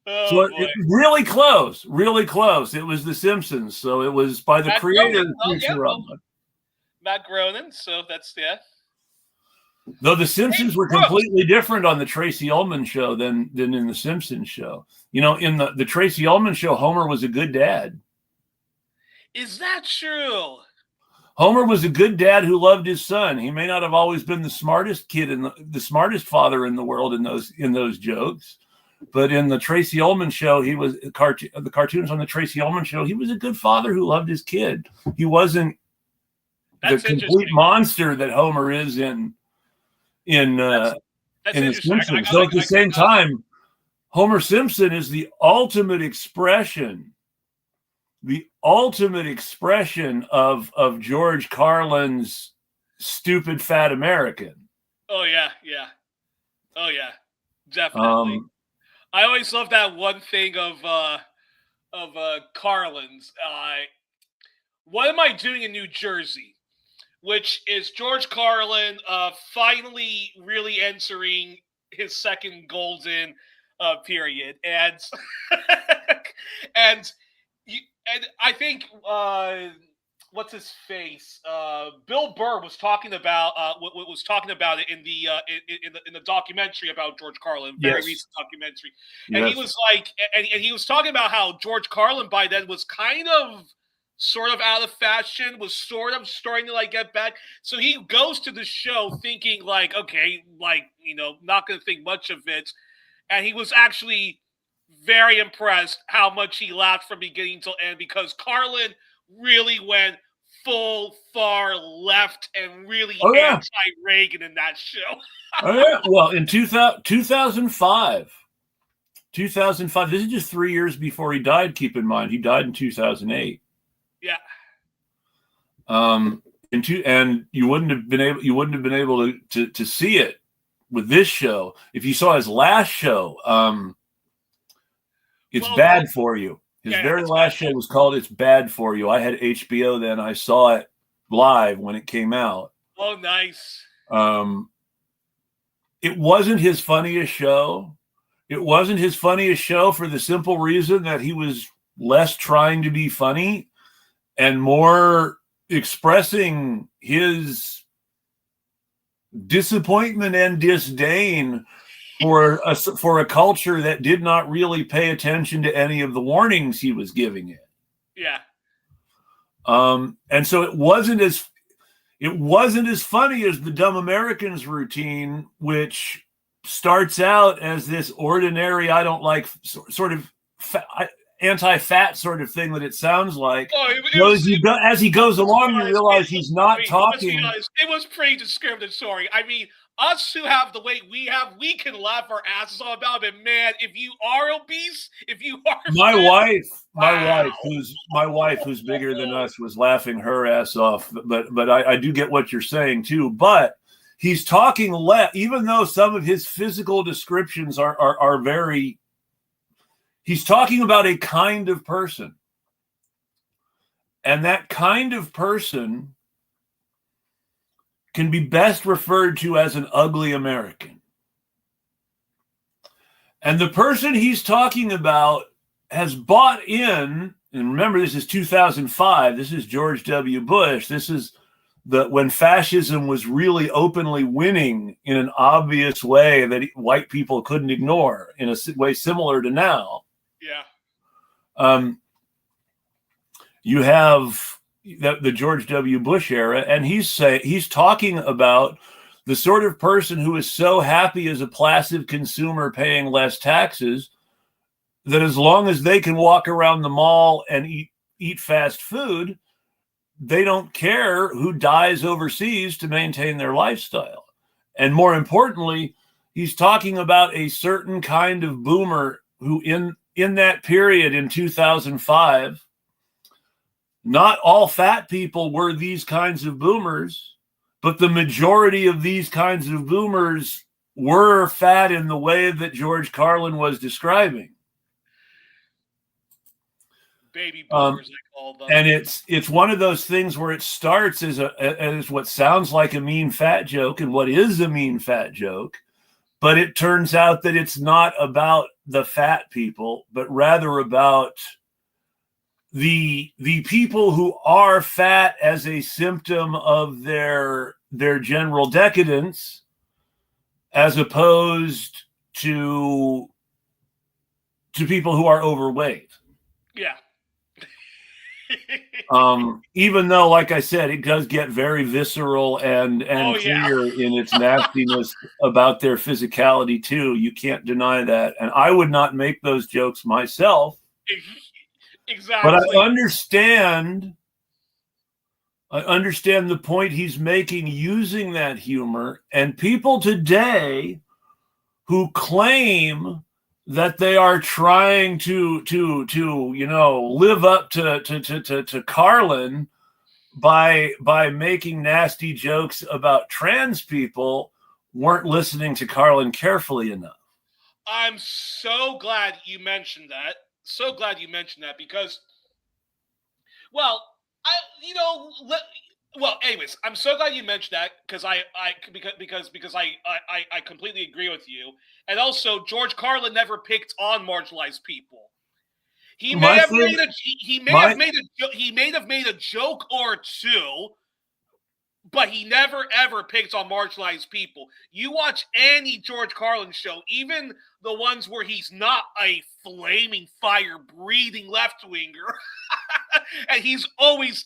Oh, So boy. really close, really close. It was The Simpsons, so it was by the Matt creator Groening. of Futurama. Matt Groening, so that's, yeah. Though The Simpsons were completely different on the Tracy Ullman show than in the Simpsons show. You know, in the Tracy Ullman show, Homer was a good dad. Is that true? Homer was a good dad who loved his son. He may not have always been the smartest kid and the smartest father in the world in those jokes, but in the Tracy Ullman show, he was the cartoons on the Tracy Ullman show. He was a good father who loved his kid. He wasn't the complete monster that Homer is in The Simpsons. So at the same time, Homer Simpson is the ultimate expression of George Carlin's stupid fat American. Oh yeah, definitely. I always love that one thing of Carlin's. What am I doing in New Jersey? Which is George Carlin finally really entering his second golden period, and and I think what's his face? Bill Burr was talking about was talking about it in the documentary about George Carlin, very recent documentary, and he was like, and he was talking about how George Carlin by then was kind of sort of out of fashion, was sort of starting to like get back. So he goes to the show thinking like, okay, like, you know, not going to think much of it. And he was actually very impressed how much he laughed from beginning till end, because Carlin really went full far left and really anti-Reagan in that show. Well, in 2005, this is just 3 years before he died. Keep in mind, he died in 2008. Yeah. And you wouldn't have been able to see it with this show if you saw his last show. It's Bad for You. His very last show was called It's Bad for You. I had HBO then. I saw it live when it came out. Oh, nice. It wasn't his funniest show. It wasn't his funniest show for the simple reason that he was less trying to be funny and more expressing his disappointment and disdain for a culture that did not really pay attention to any of the warnings he was giving it. Yeah. And so it wasn't as funny as the Dumb Americans routine, which starts out as this ordinary, I don't like sort of anti-fat sort of thing that it sounds like. As he goes along, you realize he's not talking. It was pretty discriminatory. I mean, us who have the weight we have, we can laugh our asses off about it. But man, if you are obese, if you are my wife, who's bigger than us, was laughing her ass off. But I do get what you're saying too. But he's talking even though some of his physical descriptions are very. He's talking about a kind of person. And that kind of person can be best referred to as an ugly American. And the person he's talking about has bought in, and remember, this is 2005. This is George W. Bush. This is when fascism was really openly winning in an obvious way that white people couldn't ignore, in a way similar to now. Yeah. You have the George W. Bush era, and he's talking about the sort of person who is so happy as a passive consumer paying less taxes that as long as they can walk around the mall and eat fast food, they don't care who dies overseas to maintain their lifestyle. And more importantly, he's talking about a certain kind of boomer who in that period in 2005, not all fat people were these kinds of boomers, but the majority of these kinds of boomers were fat in the way that George Carlin was describing. Baby boomers, I call them. And it's one of those things where it starts as what sounds like a mean fat joke and what is a mean fat joke, but it turns out that it's not about the fat people, but rather about the people who are fat as a symptom of their general decadence, as opposed to people who are overweight. Yeah. Even though, like I said, it does get very visceral and clear in its nastiness about their physicality too. You can't deny that. And I would not make those jokes myself. Exactly. But I understand the point he's making using that humor. And people today who claim that they are trying to live up to Carlin by making nasty jokes about trans people weren't listening to Carlin carefully enough. I'm so glad you mentioned that. So glad you mentioned that because, well, anyways, I'm so glad you mentioned that because I completely agree with you. And also, George Carlin never picked on marginalized people. He may have made a joke or two, but he never ever picked on marginalized people. You watch any George Carlin show, even the ones where he's not a flaming fire-breathing left-winger, and he's always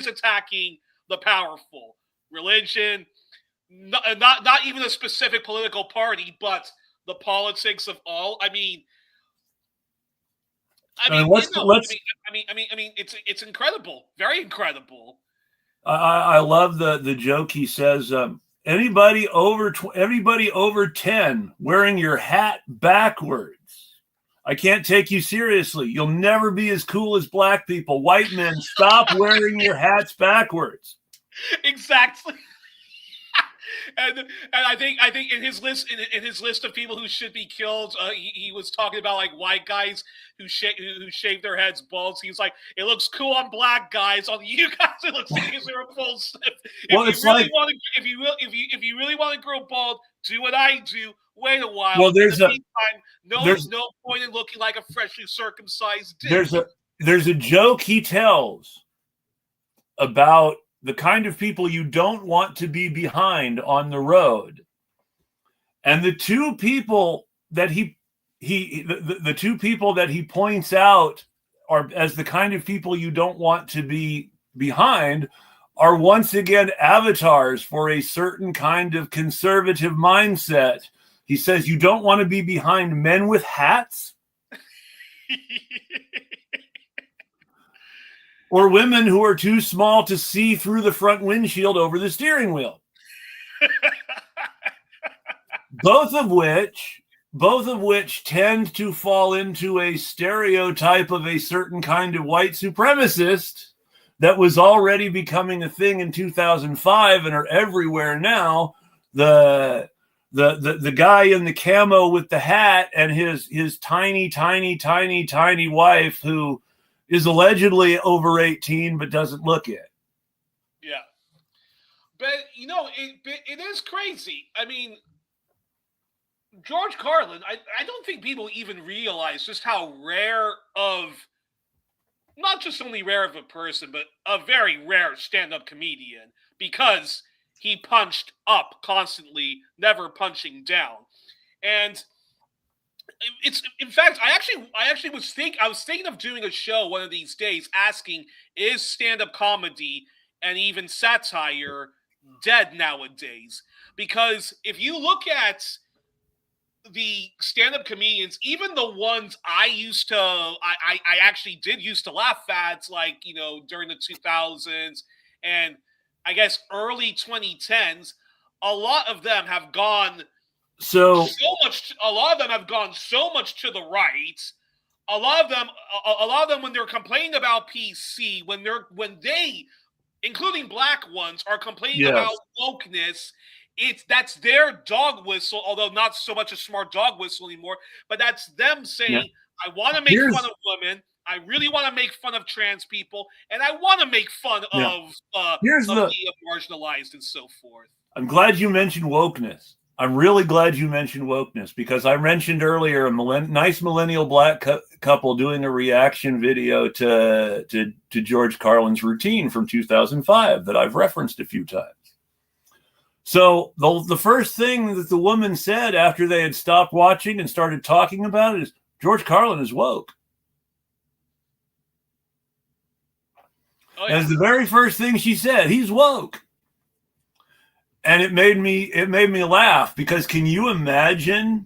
attacking the powerful. Religion, not even a specific political party, but the politics of all. It's incredible, very incredible. I love the joke he says. Everybody over 10 wearing your hat backwards. I can't take you seriously. You'll never be as cool as black people. White men, stop wearing your hats backwards. Exactly. And I think in his list of people who should be killed, he was talking about like white guys who shave their heads bald. So he was like, it looks cool on black guys. On you guys, it looks like it's a repulsive. If you really want to grow bald, do what I do. Wait a while. Well, there's no point in looking like a freshly circumcised dick. There's a joke he tells about the kind of people you don't want to be behind on the road. And the two people that he points out are as the kind of people you don't want to be behind are once again avatars for a certain kind of conservative mindset. He says you don't want to be behind men with hats or women who are too small to see through the front windshield over the steering wheel. Both of which tend to fall into a stereotype of a certain kind of white supremacist that was already becoming a thing in 2005 and are everywhere now. The guy in the camo with the hat and his tiny wife who is allegedly over 18 but doesn't look it. Yeah. But, it is crazy. I mean, George Carlin, I don't think people even realize just how not just only rare of a person, but a very rare stand-up comedian, because he punched up constantly, never punching down. And it's, in fact, I was thinking of doing a show one of these days asking, is stand-up comedy and even satire dead nowadays? Because if you look at the stand-up comedians, even the ones I actually did used to laugh at, like, during the 2000s and I guess early 2010s, a lot of them have gone so much to the right. A lot of them, when they're complaining about PC, when they, including black ones, are complaining about wokeness, that's their dog whistle, although not so much a smart dog whistle anymore, but that's them saying, I want to make fun of women, I really want to make fun of trans people, and I want to make fun of the marginalized and so forth. I'm glad you mentioned wokeness. I'm really glad you mentioned wokeness, because I mentioned earlier a nice millennial black couple doing a reaction video to George Carlin's Routine from 2005 that I've referenced a few times. So the first thing that the woman said after they had stopped watching and started talking about it is, George Carlin is woke. Oh, yeah. As the very first thing she said, he's woke. And it made me laugh, because can you imagine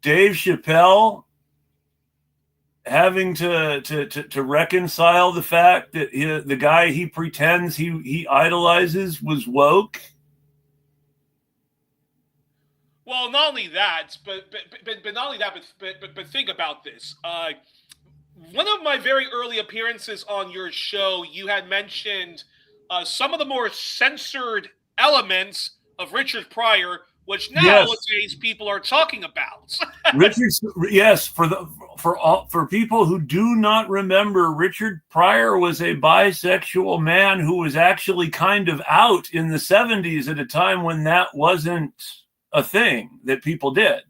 Dave Chappelle having to reconcile the fact that the guy he pretends he idolizes was woke? Well, not only that, but not only that, but think about this. One of my very early appearances on your show, you had mentioned some of the more censored elements of Richard Pryor, which nowadays people are talking about. Richard, yes, for people who do not remember, Richard Pryor was a bisexual man who was actually kind of out in the 70s at a time when that wasn't a thing that people did.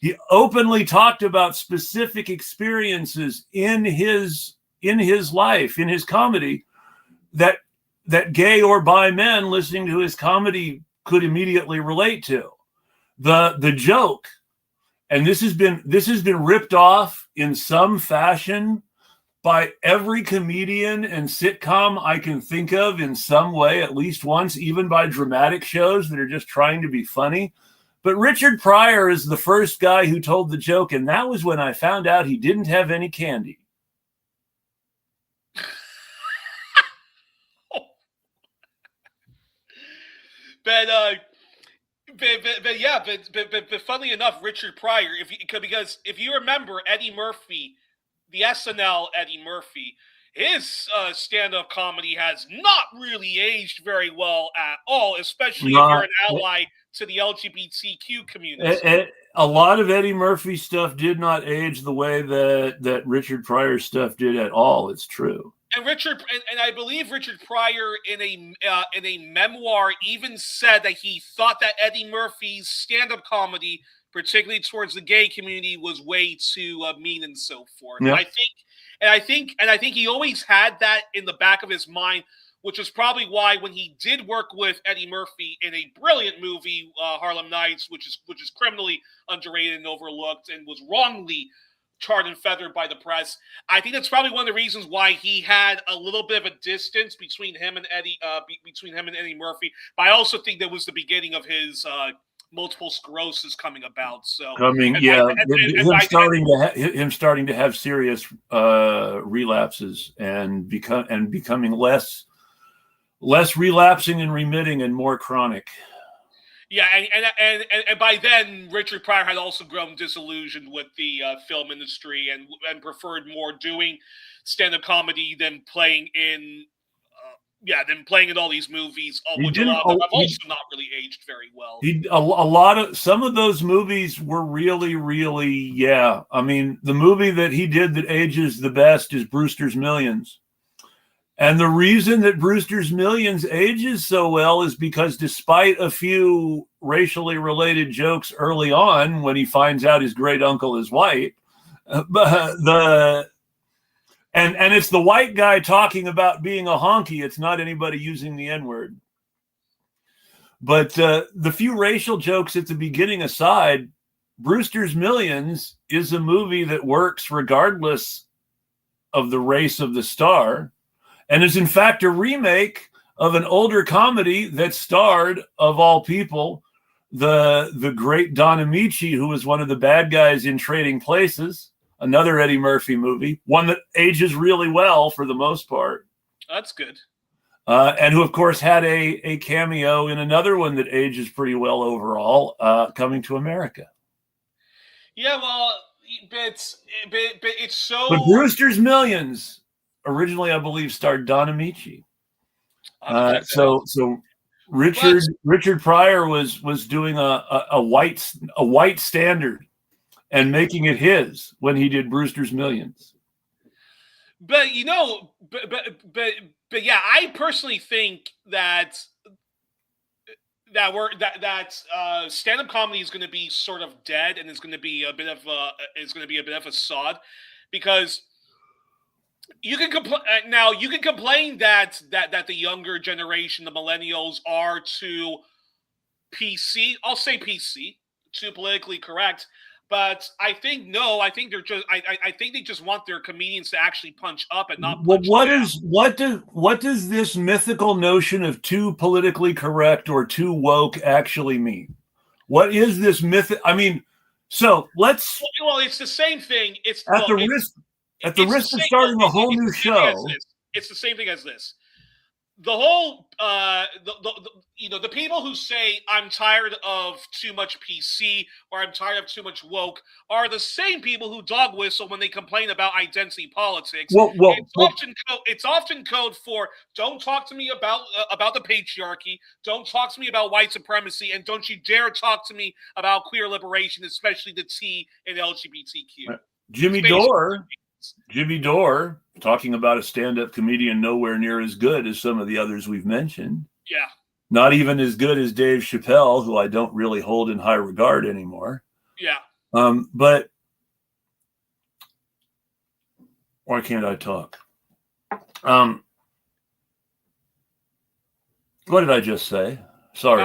He openly talked about specific experiences in his life, in his comedy, that gay or bi men listening to his comedy could immediately relate to. The joke, and this has been ripped off in some fashion by every comedian and sitcom I can think of in some way, at least once, even by dramatic shows that are just trying to be funny. But Richard Pryor is the first guy who told the joke, and that was when I found out he didn't have any candy. But funnily enough, Richard Pryor, because if you remember Eddie Murphy, the SNL Eddie Murphy, his stand-up comedy has not really aged very well at all, especially if you're an ally to the LGBTQ community. A lot of Eddie Murphy stuff did not age the way that Richard Pryor stuff did at all. It's true. And I believe Richard Pryor in a memoir even said that he thought that Eddie Murphy's stand-up comedy, particularly towards the gay community, was way too mean and so forth. Yeah. And I think he always had that in the back of his mind, which is probably why when he did work with Eddie Murphy in a brilliant movie, Harlem Nights, which is criminally underrated and overlooked and was wrongly tarred and feathered by the press, I think that's probably one of the reasons why he had a little bit of a distance between him and Eddie Murphy. But I also think that was the beginning of his multiple sclerosis coming about. So him starting to have serious relapses and becoming less relapsing and remitting and more chronic. Yeah, and by then, Richard Pryor had also grown disillusioned with the film industry and preferred more doing stand-up comedy than playing in all these movies, which a lot of them have also not really aged very well. Some of those movies were really, really, yeah. I mean, the movie that he did that ages the best is Brewster's Millions. And the reason that Brewster's Millions ages so well is because despite a few racially related jokes early on, when he finds out his great uncle is white, and it's the white guy talking about being a honky. It's not anybody using the N-word. But the few racial jokes at the beginning aside, Brewster's Millions is a movie that works regardless of the race of the star, and is in fact a remake of an older comedy that starred, of all people, the great Don Amici, who was one of the bad guys in Trading Places, another Eddie Murphy movie, one that ages really well for the most part. That's good. And who, of course, had a cameo in another one that ages pretty well overall, Coming to America. Yeah, well, but it's so... But Brewster's Millions originally, I believe, starred Don Amici. So Richard Pryor was doing a white standard and making it his when he did Brewster's Millions. But yeah, I personally think that stand-up comedy is going to be sort of dead, and is going to be a bit of a sod, because you can complain now. You can complain that the younger generation, the millennials, are too PC. I'll say PC, too politically correct. But I think no. I think they're just. I think they just want their comedians to actually punch up and not punch down. What does this mythical notion of too politically correct or too woke actually mean? What is this myth? I mean, so let's. Well, it's the same thing. It's at the risk of starting a whole new show. It's the same thing as this. The whole, the people who say I'm tired of too much PC or I'm tired of too much woke are the same people who dog whistle when they complain about identity politics. It's often code for don't talk to me about the patriarchy, don't talk to me about white supremacy, and don't you dare talk to me about queer liberation, especially the T in LGBTQ. Jimmy Dore, talking about a stand-up comedian nowhere near as good as some of the others we've mentioned. Yeah. Not even as good as Dave Chappelle, who I don't really hold in high regard anymore. Yeah. But why can't I talk? What did I just say? Sorry.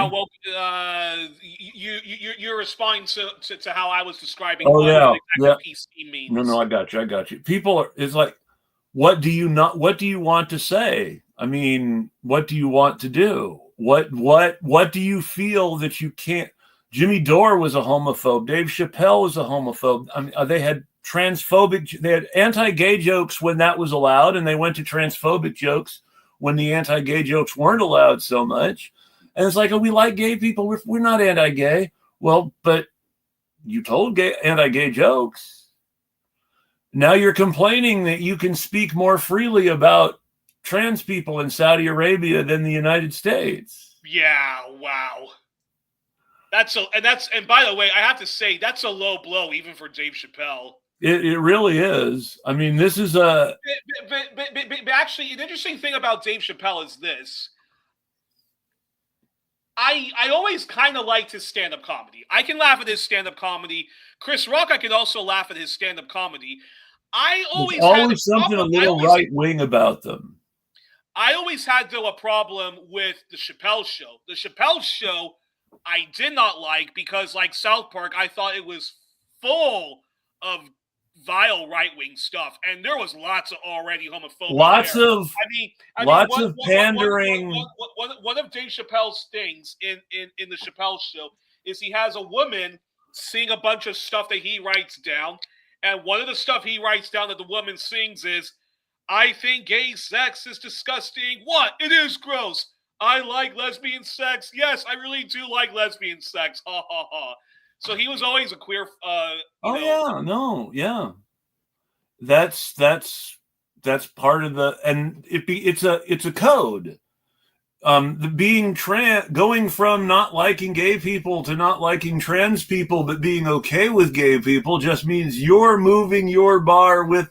You're responding to how I was describing. Oh yeah. PC means. No, I got you. It's like, what do you want to say? I mean, what do you want to do? What do you feel that you can't? Jimmy Dore was a homophobe. Dave Chappelle was a homophobe. I mean, they had anti-gay jokes when that was allowed, and they went to transphobic jokes when the anti-gay jokes weren't allowed so much. And it's like, oh, we like gay people. We're not anti-gay. Well, but you told anti-gay jokes. Now you're complaining that you can speak more freely about trans people in Saudi Arabia than the United States. Yeah, wow. And by the way, I have to say that's a low blow even for Dave Chappelle. It really is. I mean, this is a. But actually, an interesting thing about Dave Chappelle is this. I always kind of liked his stand-up comedy. I can laugh at his stand-up comedy. Chris Rock, I can also laugh at his stand-up comedy. There's always something a little right-wing about them. I always had, though, a problem with the Chappelle Show. The Chappelle Show, I did not like because, like South Park, I thought it was full of vile right-wing stuff, and there was lots of already homophobia. Lots of pandering. One of Dave Chappelle's things in the Chappelle Show is he has a woman sing a bunch of stuff that he writes down, and one of the stuff he writes down that the woman sings is, "I think gay sex is disgusting. What? It is gross. I like lesbian sex. Yes, I really do like lesbian sex. Ha ha ha." So he was always a queer. That's part of the, and it's a code. Going from not liking gay people to not liking trans people, but being okay with gay people just means you're moving your bar with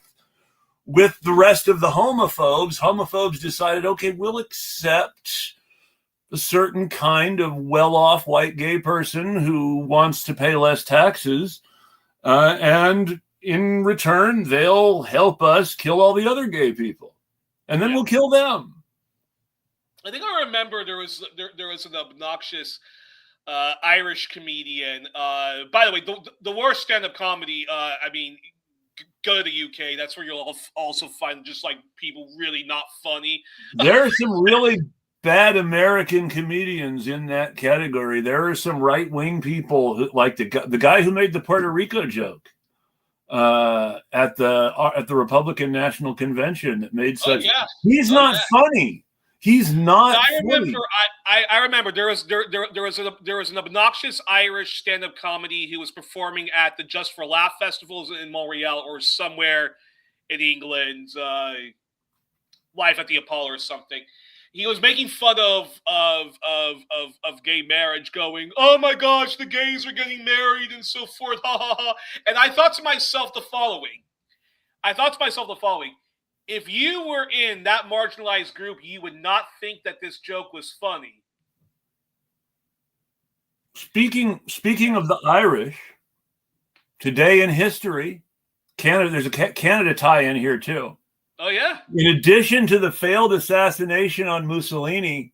the rest of the homophobes. Homophobes decided, okay, we'll accept a certain kind of well-off white gay person who wants to pay less taxes, and in return, they'll help us kill all the other gay people, and then we'll kill them. I think I remember there was an obnoxious Irish comedian. By the way, the worst stand-up comedy. I mean, go to the UK. That's where you'll also find just like people really not funny. There are some really bad American comedians in that category. There are some right-wing people who, like the guy who made the Puerto Rico joke at the Republican National Convention that made such. He's not funny. He's not. I remember there was an obnoxious Irish stand-up comedy who was performing at the Just for Laugh festivals in Montreal or somewhere in England, Live at the Apollo or something. He was making fun of gay marriage, going, "Oh my gosh, the gays are getting married and so forth, ha ha ha." And I thought to myself the following: if you were in that marginalized group, you would not think that this joke was funny. Speaking of the Irish, today in history, Canada, there's a Canada tie in here too. Oh, yeah? In addition to the failed assassination on Mussolini,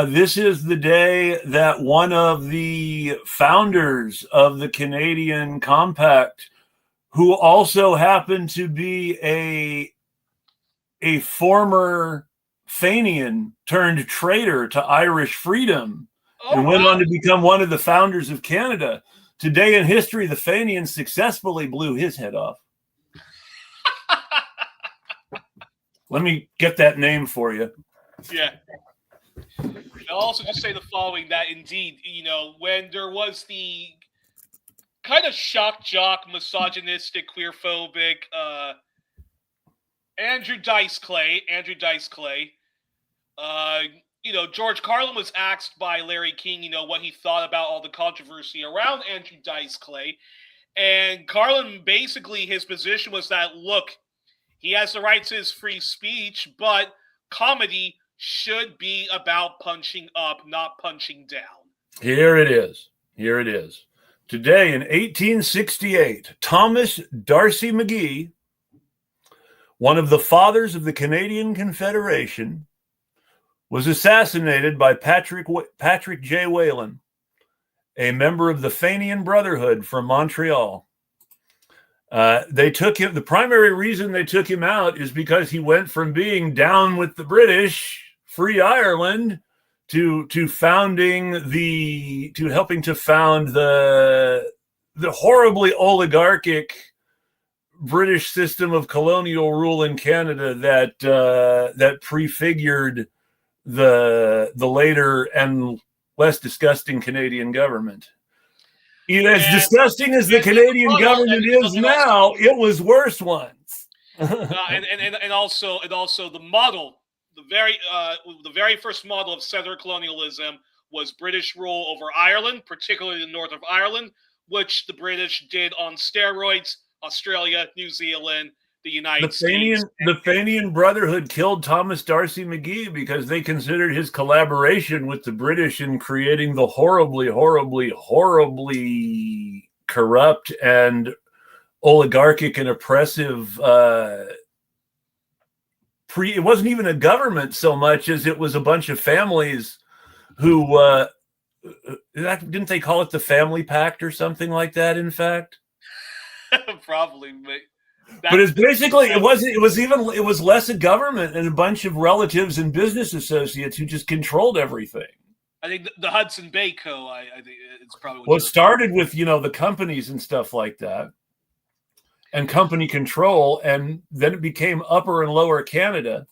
this is the day that one of the founders of the Canadian Compact, who also happened to be a former Fenian turned traitor to Irish freedom, and went on to become one of the founders of Canada. Today in history, the Fenians successfully blew his head off. Let me get that name for you. Yeah. I'll also just say the following, that indeed, when there was the kind of shock jock, misogynistic, queerphobic Andrew Dice Clay, George Carlin was asked by Larry King, what he thought about all the controversy around Andrew Dice Clay. And Carlin, basically, his position was that, look, he has the right to his free speech, but comedy should be about punching up, not punching down. Here it is. Today in 1868, Thomas D'Arcy McGee, one of the fathers of the Canadian Confederation, was assassinated by Patrick J. Whalen, a member of the Fenian Brotherhood from Montreal. They took him. The primary reason they took him out is because he went from being down with the British, free Ireland, to helping to found the horribly oligarchic British system of colonial rule in Canada that prefigured the later and less disgusting Canadian government. As disgusting as the Canadian government is now, it was worse once. and also the model, the very first model of settler colonialism was British rule over Ireland, particularly the north of Ireland, which the British did on steroids. Australia, New Zealand, the United States. The Fenian Brotherhood killed Thomas D'Arcy McGee because they considered his collaboration with the British in creating the horribly, horribly, horribly corrupt and oligarchic and oppressive it wasn't even a government so much as it was a bunch of families who didn't they call it the Family Pact or something like that, in fact? Probably, but it's basically it was less a government and a bunch of relatives and business associates who just controlled everything. I think the Hudson Bay Co. I think it's probably what it started with, the companies and stuff like that, and company control, and then it became Upper and Lower Canada,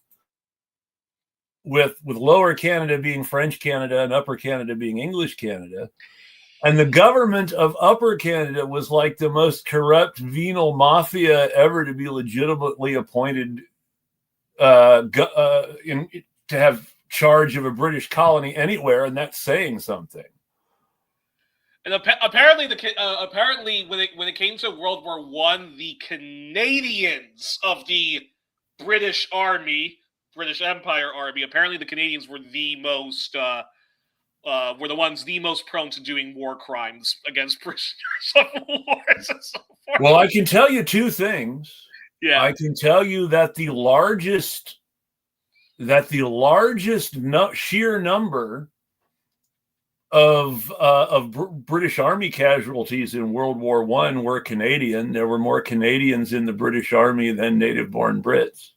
with Lower Canada being French Canada and Upper Canada being English Canada. And the government of Upper Canada was like the most corrupt venal mafia ever to be legitimately appointed to have charge of a British colony anywhere, and that's saying something. And apparently, when it came to World War I, the Canadians of the British Army, British Empire Army, apparently the Canadians were the most. Were the ones the most prone to doing war crimes against prisoners of war and so forth. Well, I can tell you two things. Yeah, I can tell you that the largest sheer number of British Army casualties in World War I were Canadian. There were more Canadians in the British Army than native-born Brits.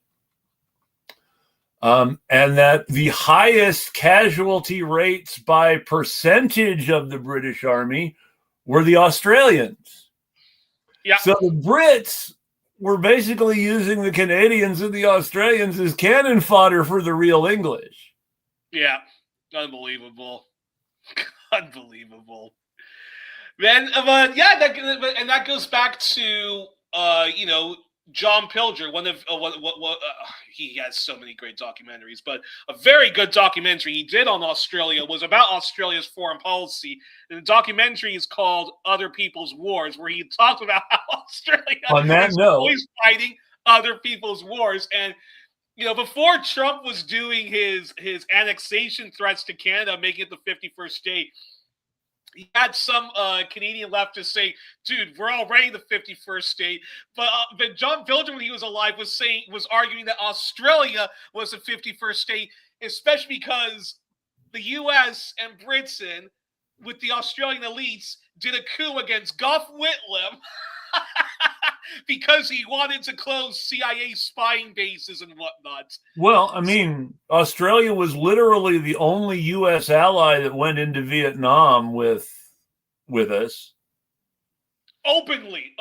And that the highest casualty rates by percentage of the British Army were the Australians. Yeah. So the Brits were basically using the Canadians and the Australians as cannon fodder for the real English. Yeah. Unbelievable. Unbelievable. Then, that goes back to, John Pilger, one of he has so many great documentaries, but a very good documentary he did on Australia was about Australia's foreign policy. And the documentary is called Other People's Wars, where he talked about how Australia is always fighting other people's wars. And before Trump was doing his annexation threats to Canada, making it the 51st state, he had some Canadian leftists say, "Dude, we're already the 51st state." But John Bilger, when he was alive, was arguing that Australia was the 51st state, especially because the U.S. and Britain, with the Australian elites, did a coup against Gough Whitlam because he wanted to close CIA spying bases and whatnot. Well, I mean, Australia was literally the only U.S. ally that went into Vietnam with us. Openly.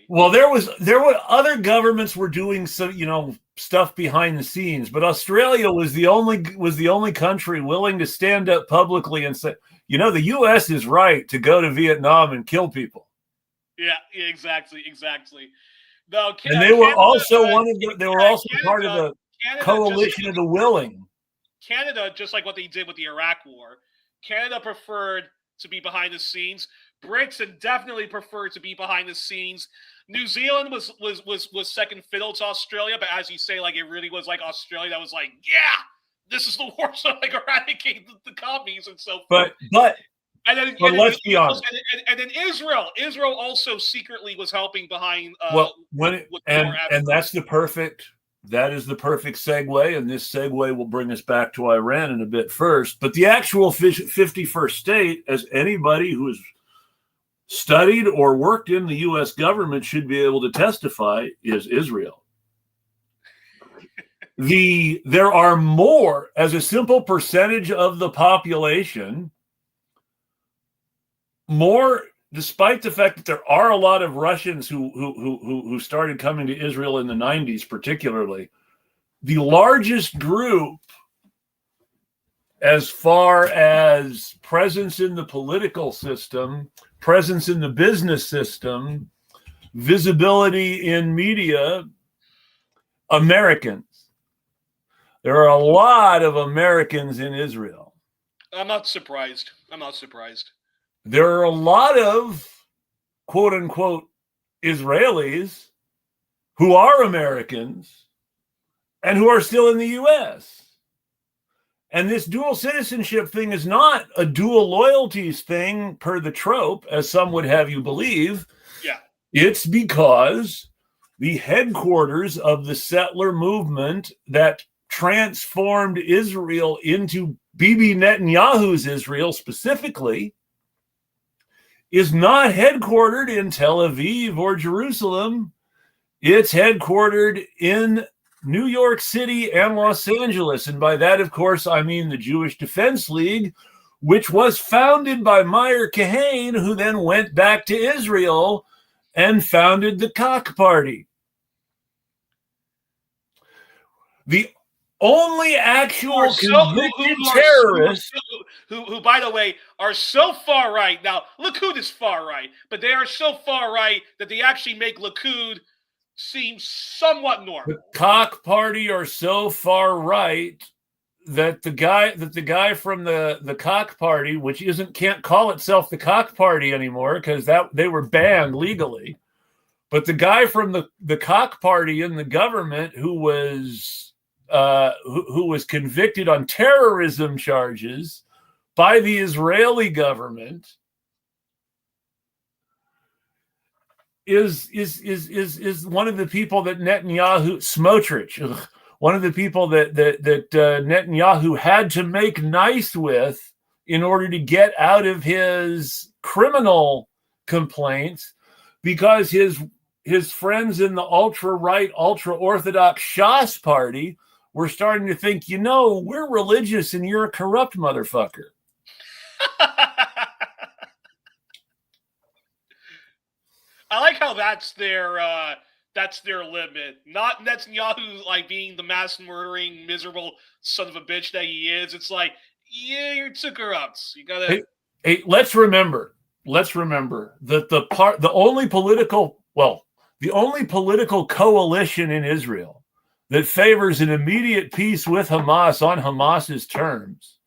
Well, there were other governments were doing some, stuff behind the scenes, but Australia was the only country willing to stand up publicly and say, the U.S. is right to go to Vietnam and kill people. Yeah, exactly. No, and they were also part of the coalition of the willing. Canada, just like what they did with the Iraq War, Canada preferred to be behind the scenes. Britain definitely preferred to be behind the scenes. New Zealand was second fiddle to Australia, but as you say, like it really was like Australia that was like, yeah, this is the war to like eradicate the commies and so forth. But let's be honest. And then Israel also secretly was helping behind. And that's that is the perfect segue, and this segue will bring us back to Iran in a bit first. But the actual 51st state, as anybody who has studied or worked in the U.S. government should be able to testify, is Israel. There are more, as a simple percentage of the population, more, despite the fact that there are a lot of Russians who started coming to Israel in the 90s, particularly, the largest group as far as presence in the political system, presence in the business system, visibility in media, Americans. There are a lot of Americans in Israel. I'm not surprised. There are a lot of quote unquote Israelis who are Americans and who are still in the U.S. And this dual citizenship thing is not a dual loyalties thing per the trope, as some would have you believe. Yeah. It's because the headquarters of the settler movement that transformed Israel into Bibi Netanyahu's Israel specifically is not headquartered in Tel Aviv or Jerusalem. It's headquartered in New York City and Los Angeles. And by that, of course, I mean the Jewish Defense League, which was founded by Meir Kahane, who then went back to Israel and founded the Koch Party. The only actual convicted terrorists who, by the way, are so far right. Now, Likud is far right, but they are so far right that they actually make Likud seem somewhat normal. The Koch Party are so far right that the guy from the Koch Party, which can't call itself the Koch Party anymore because they were banned legally, but the guy from the Koch Party in the government who was convicted on terrorism charges by the Israeli government is one of the people that Smotrich, one of the people that Netanyahu had to make nice with in order to get out of his criminal complaints, because his friends in the ultra-right, ultra-Orthodox Shas party were starting to think, we're religious and you're a corrupt motherfucker. I like how that's their limit. Not Netanyahu like being the mass murdering, miserable son of a bitch that he is. It's like, yeah, you're too corrupt. You gotta. Hey, let's remember that the only political coalition in Israel that favors an immediate peace with Hamas on Hamas's terms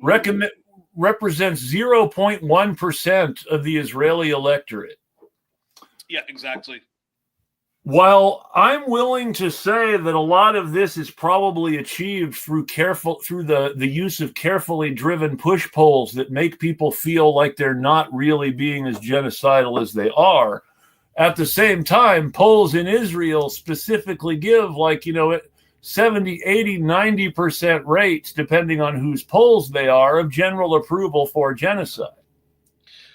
represents 0.1% of the Israeli electorate. Yeah, exactly. While I'm willing to say that a lot of this is probably achieved through the use of carefully driven push polls that make people feel like they're not really being as genocidal as they are, at the same time, polls in Israel specifically give 70, 80, 90% rates, depending on whose polls they are, of general approval for genocide.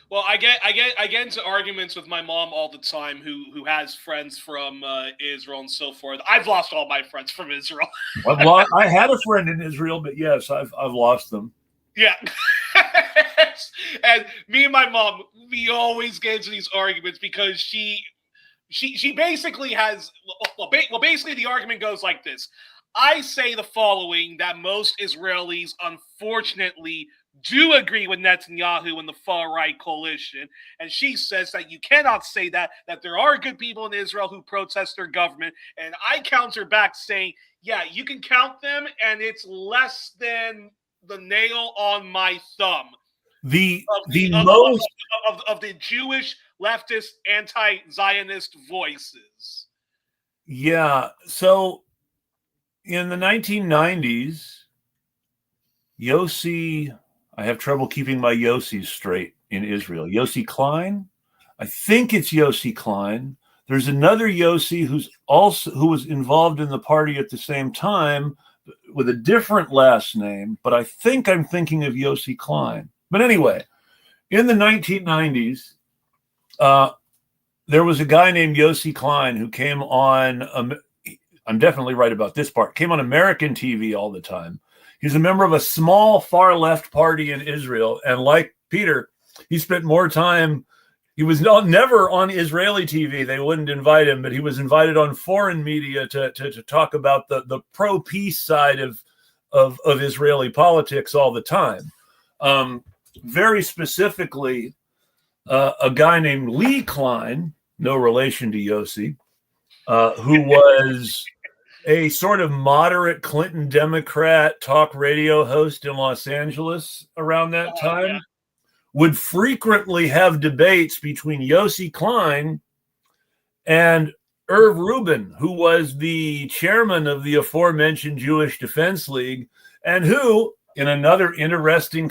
Well, I get into arguments with my mom all the time, who has friends from Israel and so forth. I've lost all my friends from Israel. I had a friend in Israel, but yes, I've lost them. Yeah. And me and my mom, we always get into these arguments because she basically has basically the argument goes like this. I say the following, that most Israelis unfortunately do agree with Netanyahu and the far-right coalition, and she says that you cannot say that there are good people in Israel who protest their government, and I counter back saying, yeah, you can count them, and it's less than the nail on my thumb. Of the Jewish leftist anti-Zionist voices. Yeah, so in the 1990s, Yossi, I have trouble keeping my Yossis straight in Israel. Yossi Klein? I think it's Yossi Klein. There's another Yossi who was involved in the party at the same time with a different last name, but I think I'm thinking of Yossi Klein. But anyway, in the 1990s, there was a guy named Yossi Klein who came on, I'm definitely right about this part, came on American TV all the time. He's a member of a small far left party in Israel. And like Peter, he spent more time, he was never on Israeli TV. They wouldn't invite him, but he was invited on foreign media to talk about the pro-peace side of Israeli politics all the time. Very specifically, a guy named Lee Klein, no relation to Yossi, who was a sort of moderate Clinton Democrat talk radio host in Los Angeles around that time, yeah, would frequently have debates between Yossi Klein and Irv Rubin, who was the chairman of the aforementioned Jewish Defense League, and who, in another interesting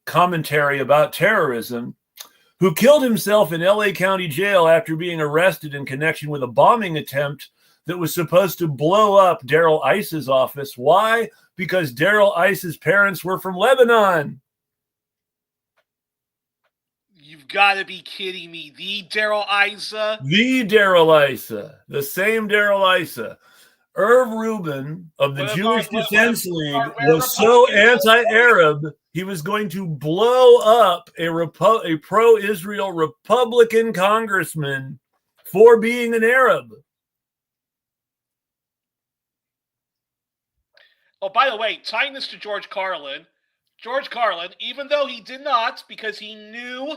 commentary about terrorism, who killed himself in LA County Jail after being arrested in connection with a bombing attempt that was supposed to blow up Darrell Ice's office. Why? Because Darrell Ice's parents were from Lebanon. You've got to be kidding me. The Darrell Ice? The Darrell Ice. The same Darrell Ice. Irv Rubin of the Jewish Defense League was so anti-Arab, he was going to blow up a pro-Israel Republican congressman for being an Arab. Oh, by the way, tying this to George Carlin, even though he did not, because he knew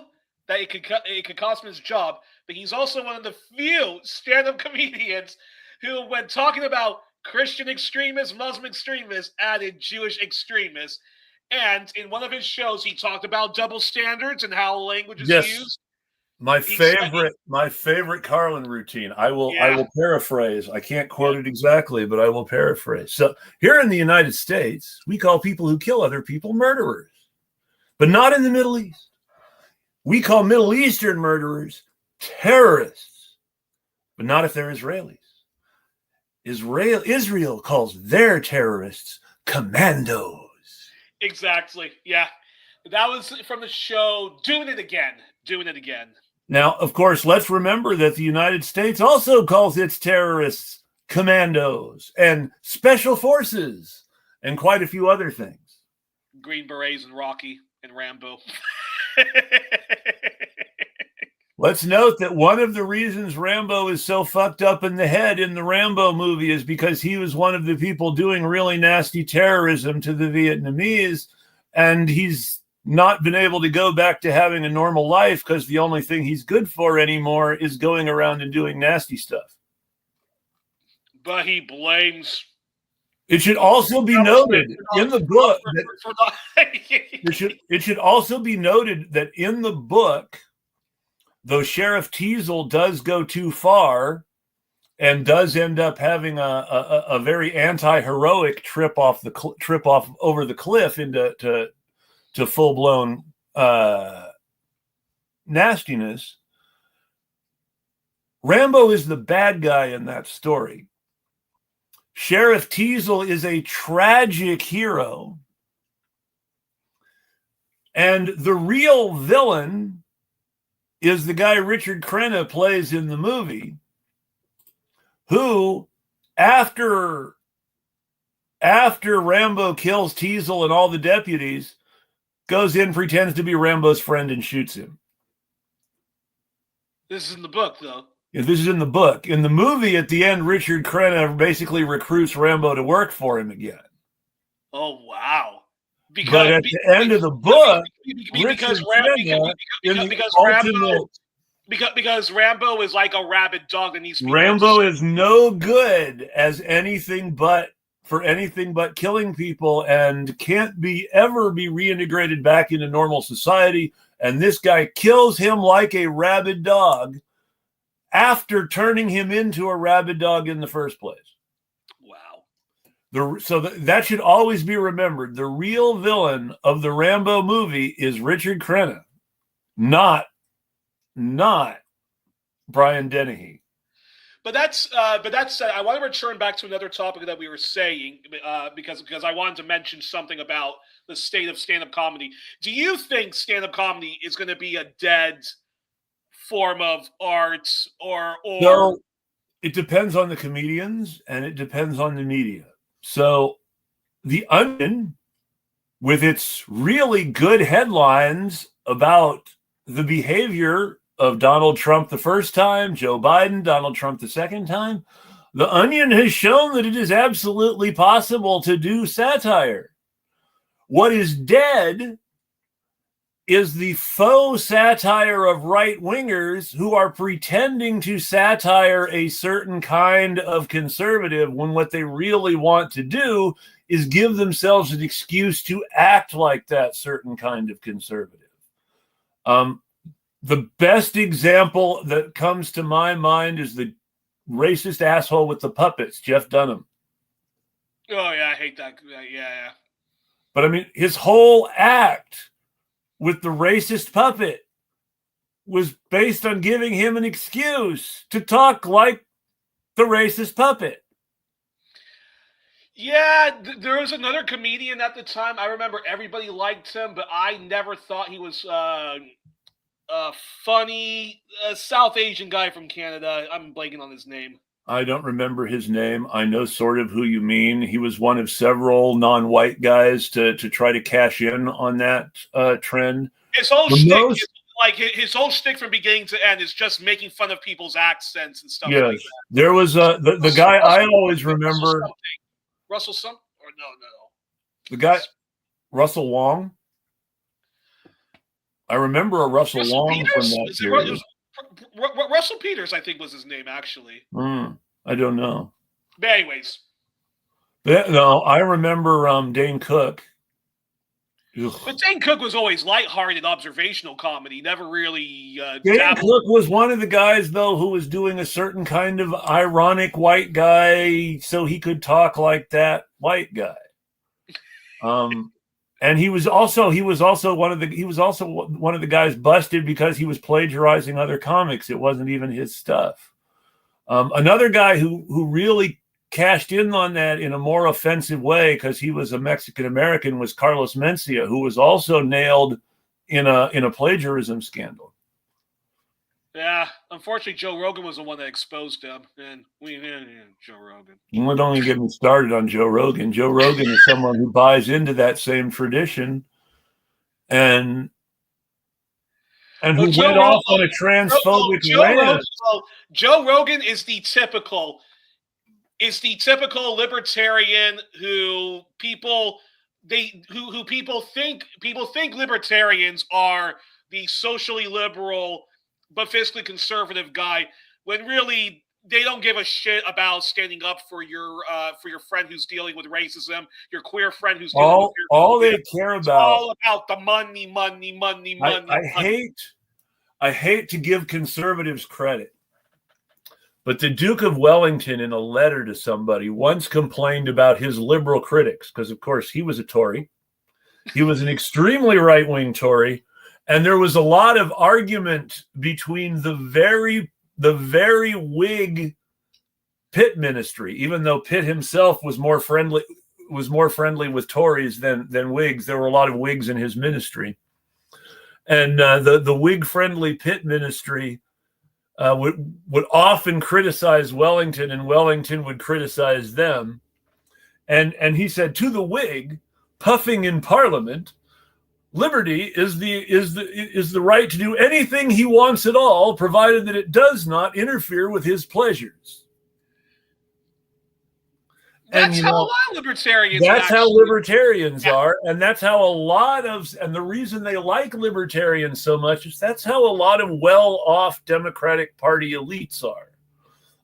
that it could cost him his job, but he's also one of the few stand-up comedians who, when talking about Christian extremists, Muslim extremists, added Jewish extremists. And in one of his shows, he talked about double standards and how language is used. My favorite Carlin routine. I will paraphrase. I can't quote it exactly, but I will paraphrase. So here in the United States, we call people who kill other people murderers, but not in the Middle East. We call Middle Eastern murderers terrorists, but not if they're Israelis. Israel calls their terrorists commandos. Exactly. Yeah. That was from the show Doing It Again. Now, of course, let's remember that the United States also calls its terrorists commandos and special forces and quite a few other things. Green Berets and Rocky and Rambo. Let's note that one of the reasons Rambo is so fucked up in the head in the Rambo movie is because he was one of the people doing really nasty terrorism to the Vietnamese, and he's not been able to go back to having a normal life because the only thing he's good for anymore is going around and doing nasty stuff. But he blames... It should also be noted in the book it should also be noted that in the book, though Sheriff Teasel does go too far and does end up having a very anti-heroic trip off over the cliff into to full-blown nastiness. Rambo is the bad guy in that story. Sheriff Teasel is a tragic hero. And the real villain is the guy Richard Crenna plays in the movie, who, after Rambo kills Teasel and all the deputies, goes in, pretends to be Rambo's friend, and shoots him. This is in the book, though. Yeah, this is in the book. In the movie, at the end, Richard Crenna basically recruits Rambo to work for him again. Oh, wow. But at the end of the book, because Rambo is like a rabid dog that needs to be Rambo is no good as anything but killing people, and can't ever be reintegrated back into normal society. And this guy kills him like a rabid dog after turning him into a rabid dog in the first place. So that should always be remembered. The real villain of the Rambo movie is Richard Crenna, not Brian Dennehy. But that's I want to return back to another topic that we were saying because I wanted to mention something about the state of stand-up comedy. Do you think stand-up comedy is going to be a dead form of art, or? No, it depends on the comedians and it depends on the media. So The Onion, with its really good headlines about the behavior of Donald Trump the first time, Joe Biden, Donald Trump the second time, The Onion has shown that it is absolutely possible to do satire. What is dead is the faux satire of right-wingers who are pretending to satire a certain kind of conservative when what they really want to do is give themselves an excuse to act like that certain kind of conservative. The best example that comes to my mind is the racist asshole with the puppets, Jeff Dunham. Oh, yeah, I hate that. Yeah. But I mean, his whole act with the racist puppet was based on giving him an excuse to talk like the racist puppet. Yeah, there was another comedian at the time. I remember everybody liked him, but I never thought he was a funny South Asian guy from Canada. I'm blanking on his name. I don't remember his name. I know sort of who you mean. He was one of several non-white guys to try to cash in on that trend. His whole shtick from beginning to end is just making fun of people's accents and stuff like that. There was the guy I always remember. Russell something? Or no. The guy, Russell Wong. I remember a Russell Wong Peters? from that period. Russell Peters, I think, was his name, actually. I don't know. But anyways. No, I remember Dane Cook. Ugh. But Dane Cook was always lighthearted observational comedy, never really Dane Cook was one of the guys, though, who was doing a certain kind of ironic white guy so he could talk like that white guy. And he was also one of the guys busted because he was plagiarizing other comics. It wasn't even his stuff. Another guy who really cashed in on that in a more offensive way because he was a Mexican American was Carlos Mencia, who was also nailed in a plagiarism scandal. Yeah, unfortunately, Joe Rogan was the one that exposed him, and Joe Rogan. Don't even get me started on Joe Rogan. Joe Rogan is someone who buys into that same tradition, and who went off on a transphobic rant. Joe Rogan is the typical libertarian who people think libertarians are the socially liberal but fiscally conservative guy, when really they don't give a shit about standing up for your friend who's dealing with racism, your queer friend who's dealing with all they care about. It's all about the money. I hate to give conservatives credit, But the Duke of Wellington, in a letter to somebody, once complained about his liberal critics, because, of course, he was a Tory. He was an extremely right-wing Tory, and there was a lot of argument between the very Whig Pitt ministry, even though Pitt himself was more friendly with Tories than Whigs. There were a lot of Whigs in his ministry, and the Whig-friendly Pitt ministry would often criticize Wellington, and Wellington would criticize them. And he said, to the Whig, puffing in Parliament, liberty is the right to do anything he wants at all, provided that it does not interfere with his pleasures. That's how a lot of libertarians. That's how libertarians are, and that's how and the reason they like libertarians so much is that's how a lot of well-off Democratic Party elites are,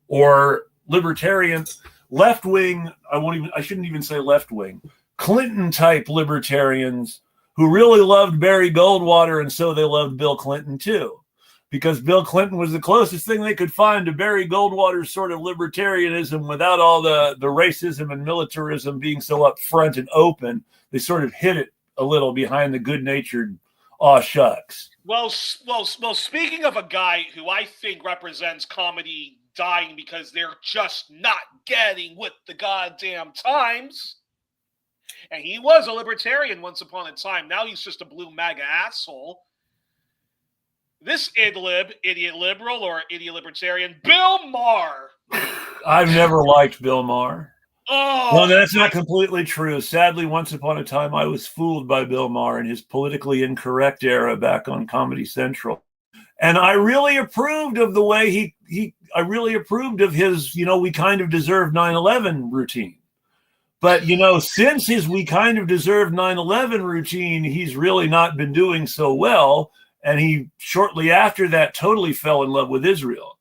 or libertarians, left-wing. I shouldn't even say left-wing. Clinton-type libertarians who really loved Barry Goldwater, and so they loved Bill Clinton too, because Bill Clinton was the closest thing they could find to Barry Goldwater's sort of libertarianism without all the racism and militarism being so upfront and open. They sort of hid it a little behind the good-natured aw shucks. Well, speaking of a guy who I think represents comedy dying because they're just not getting with the goddamn times. And he was a libertarian once upon a time. Now he's just a blue MAGA asshole. This idiot liberal or idiot libertarian, Bill Maher. I've never liked Bill Maher. Oh, no, that's not completely true. Sadly, once upon a time, I was fooled by Bill Maher in his politically incorrect era back on Comedy Central. And I really approved of the way I really approved of his, we kind of deserve 9/11 routine. But, since his we kind of deserve 9/11 routine, he's really not been doing so well. And he, shortly after that, totally fell in love with Israel.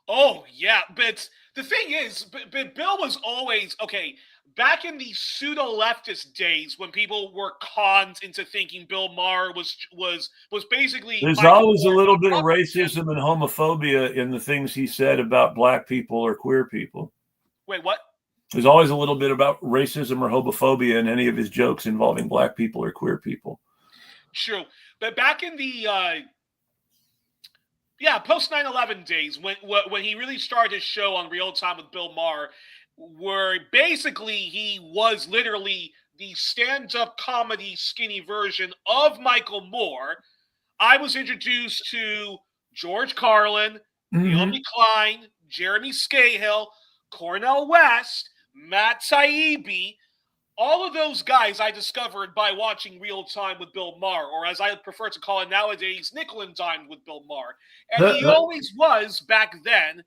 Oh, yeah. But the thing is, but Bill was always, okay, back in the pseudo-leftist days when people were conned into thinking Bill Maher was basically... There's always a little bit of racism and homophobia in the things he said about black people or queer people. Wait, what? There's always a little bit about racism or homophobia in any of his jokes involving black people or queer people. True. But back in the post 9/11 days, when he really started his show on Real Time with Bill Maher, where basically he was literally the stand-up comedy skinny version of Michael Moore, I was introduced to George Carlin, Naomi Klein, Jeremy Scahill, Cornel West, Matt Taibbi. All of those guys I discovered by watching Real Time with Bill Maher, or as I prefer to call it nowadays, Nickel and Dime with Bill Maher. And he always was, back then,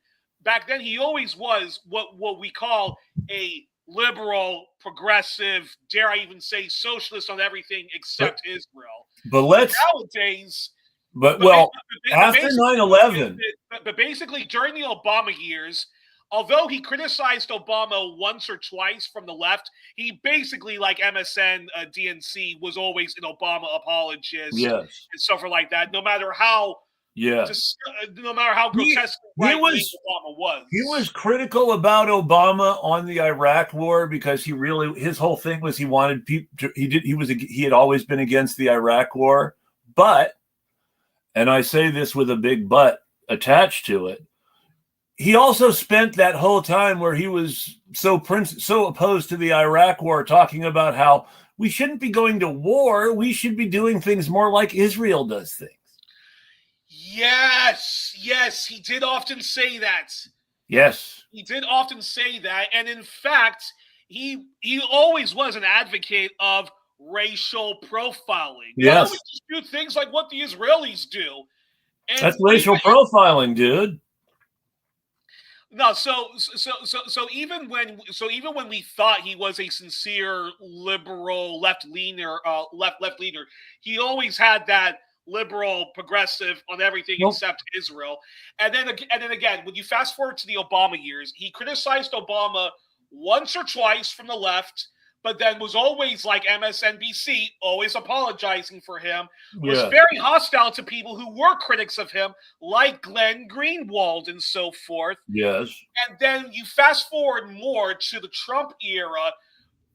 he always was what we call a liberal, progressive, dare I even say socialist on everything except Israel. But nowadays... after 9/11... But basically, during the Obama years... Although he criticized Obama once or twice from the left, he basically, like MSN, DNC, was always an Obama apologist and stuff like that. No matter how, grotesque Obama was. He was critical about Obama on the Iraq War because his whole thing was he wanted people. He had always been against the Iraq War, but, and I say this with a big but attached to it, he also spent that whole time where he was so opposed to the Iraq War talking about how we shouldn't be going to war. We should be doing things more like Israel does things. Yes, he did often say that. Yes. He did often say that. And in fact, he always was an advocate of racial profiling. Yes. We just do things like what the Israelis do. And that's racial profiling, dude. No, so even when we thought he was a sincere liberal left leaner, he always had that liberal progressive on everything except Israel. And then again, when you fast forward to the Obama years, he criticized Obama once or twice from the left, but then was always like MSNBC, always apologizing for him, was Yeah. very hostile to people who were critics of him, like Glenn Greenwald and so forth. Yes. And then you fast forward more to the Trump era,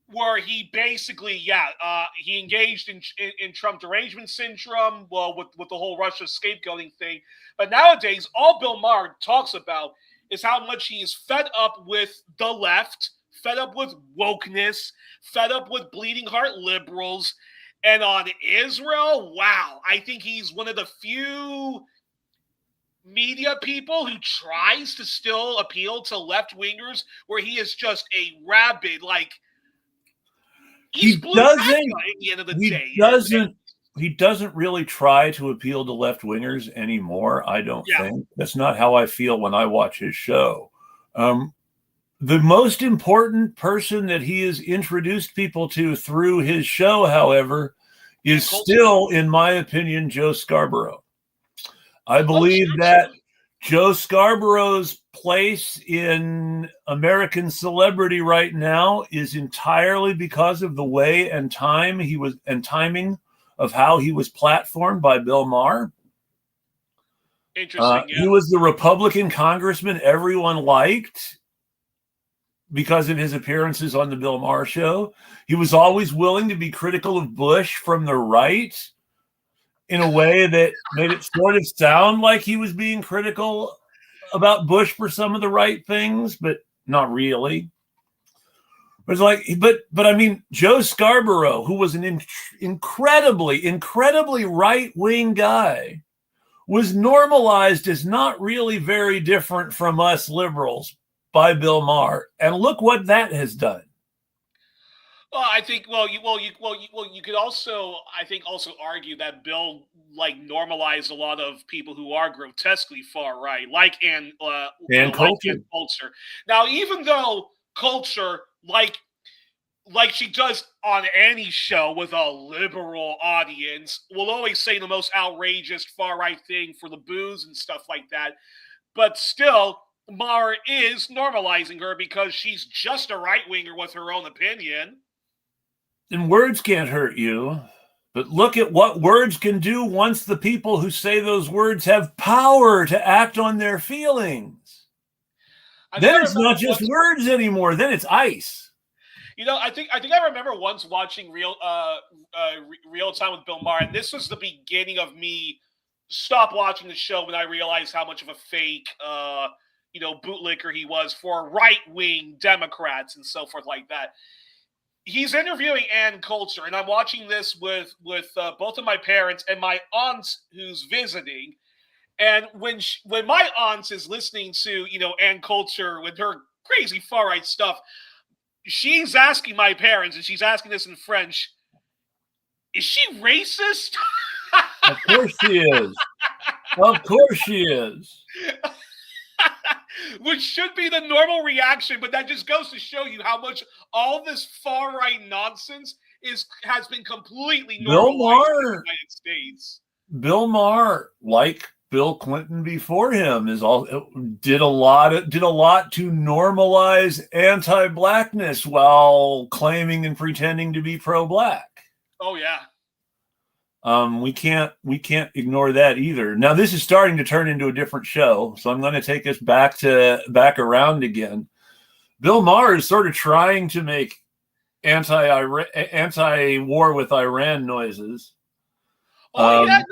where he basically, he engaged in Trump derangement syndrome, well, with the whole Russia scapegoating thing. But nowadays, all Bill Maher talks about is how much he is fed up with the left, fed up with wokeness, fed up with bleeding heart liberals. And on Israel, wow, I think he's one of the few media people who tries to still appeal to left-wingers, where he is just a rabid, like, he's blue at the end of the day. He doesn't really try to appeal to left-wingers anymore, I don't think. That's not how I feel when I watch his show. The most important person that he has introduced people to through his show, however, is still, in my opinion, Joe Scarborough. I believe that Joe Scarborough's place in American celebrity right now is entirely because of the way and timing of how he was platformed by Bill Maher. Interesting. He was the Republican congressman everyone liked because of his appearances on the Bill Maher show. He was always willing to be critical of Bush from the right in a way that made it sort of sound like he was being critical about Bush for some of the right things, but not really. It was like, but I mean, Joe Scarborough, who was an incredibly right-wing guy, was normalized as not really very different from us liberals by Bill Maher, and look what that has done. Well, I think you could also, I think, also argue that Bill normalized a lot of people who are grotesquely far right, like Ann Coulter. Now, even though Coulter, like she does on any show with a liberal audience, will always say the most outrageous far right thing for the booze and stuff like that, but still, Maher is normalizing her because she's just a right winger with her own opinion. And words can't hurt you, but look at what words can do once the people who say those words have power to act on their feelings. Then it's not just words anymore. Then it's ice. I think I remember once watching Real Time with Bill Maher, and this was the beginning of me stop watching the show when I realized how much of a fake, bootlicker he was for right-wing Democrats and so forth like that. He's interviewing Ann Coulter, and I'm watching this with both of my parents and my aunt who's visiting. And when my aunt is listening to Ann Coulter with her crazy far right stuff, she's asking my parents, and she's asking this in French, is she racist? Of course she is. Of course she is. Which should be the normal reaction, but that just goes to show you how much all this far right nonsense has been completely normalized in the United States. Bill Maher, like Bill Clinton before him, did a lot to normalize anti-blackness while claiming and pretending to be pro-black. Oh yeah. We can't ignore that either. Now this is starting to turn into a different show, so I'm going to take us back around again. Bill Maher is sort of trying to make anti-war with Iran noises. Oh yeah,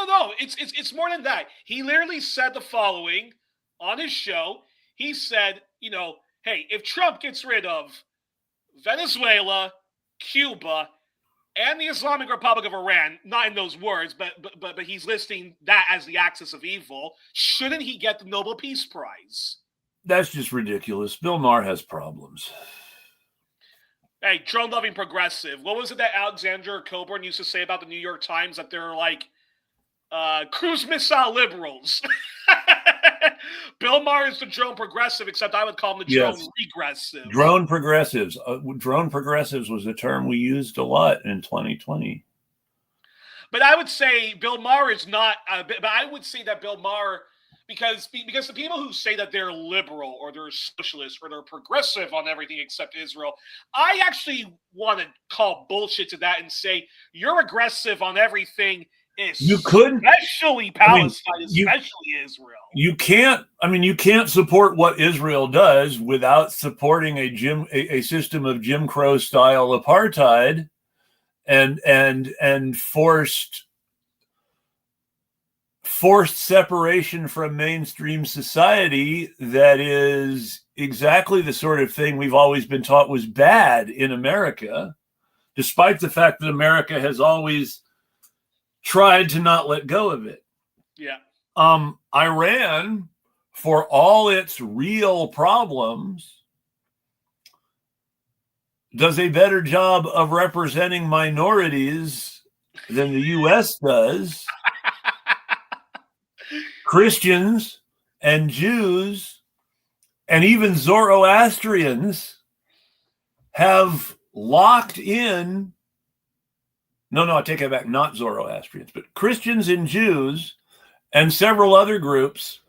no. It's more than that. He literally said the following on his show. He said, hey, if Trump gets rid of Venezuela, Cuba, and the Islamic Republic of Iran, not in those words, but he's listing that as the axis of evil, shouldn't he get the Nobel Peace Prize? That's just ridiculous. Bill Maher has problems. Hey, drone-loving progressive. What was it that Alexander Coburn used to say about the New York Times? That they're like cruise missile liberals. Bill Maher is the drone progressive, except I would call him the drone regressive. Drone progressives. Drone progressives was a term we used a lot in 2020. But I would say Bill Maher is not. But I would say that Bill Maher because the people who say that they're liberal or they're socialist or they're progressive on everything except Israel, I actually want to call bullshit to that and say you're aggressive on everything, especially Palestine, especially Israel. You can't support what Israel does without supporting a system of Jim Crow style apartheid and forced separation from mainstream society that is exactly the sort of thing we've always been taught was bad in America, despite the fact that America has always tried to not let go of it. Yeah. Iran, for all its real problems, does a better job of representing minorities than the U.S. does. Christians and Jews and even Zoroastrians have locked in. No, I take it back. Not Zoroastrians, but Christians and Jews and several other groups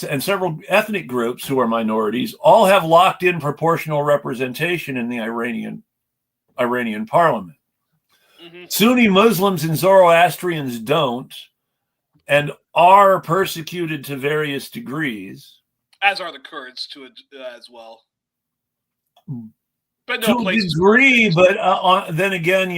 and several ethnic groups who are minorities all have locked in proportional representation in the Iranian parliament. Mm-hmm. Sunni Muslims and Zoroastrians don't, and are persecuted to various degrees. As are the Kurds as well. But no to a degree, but then again,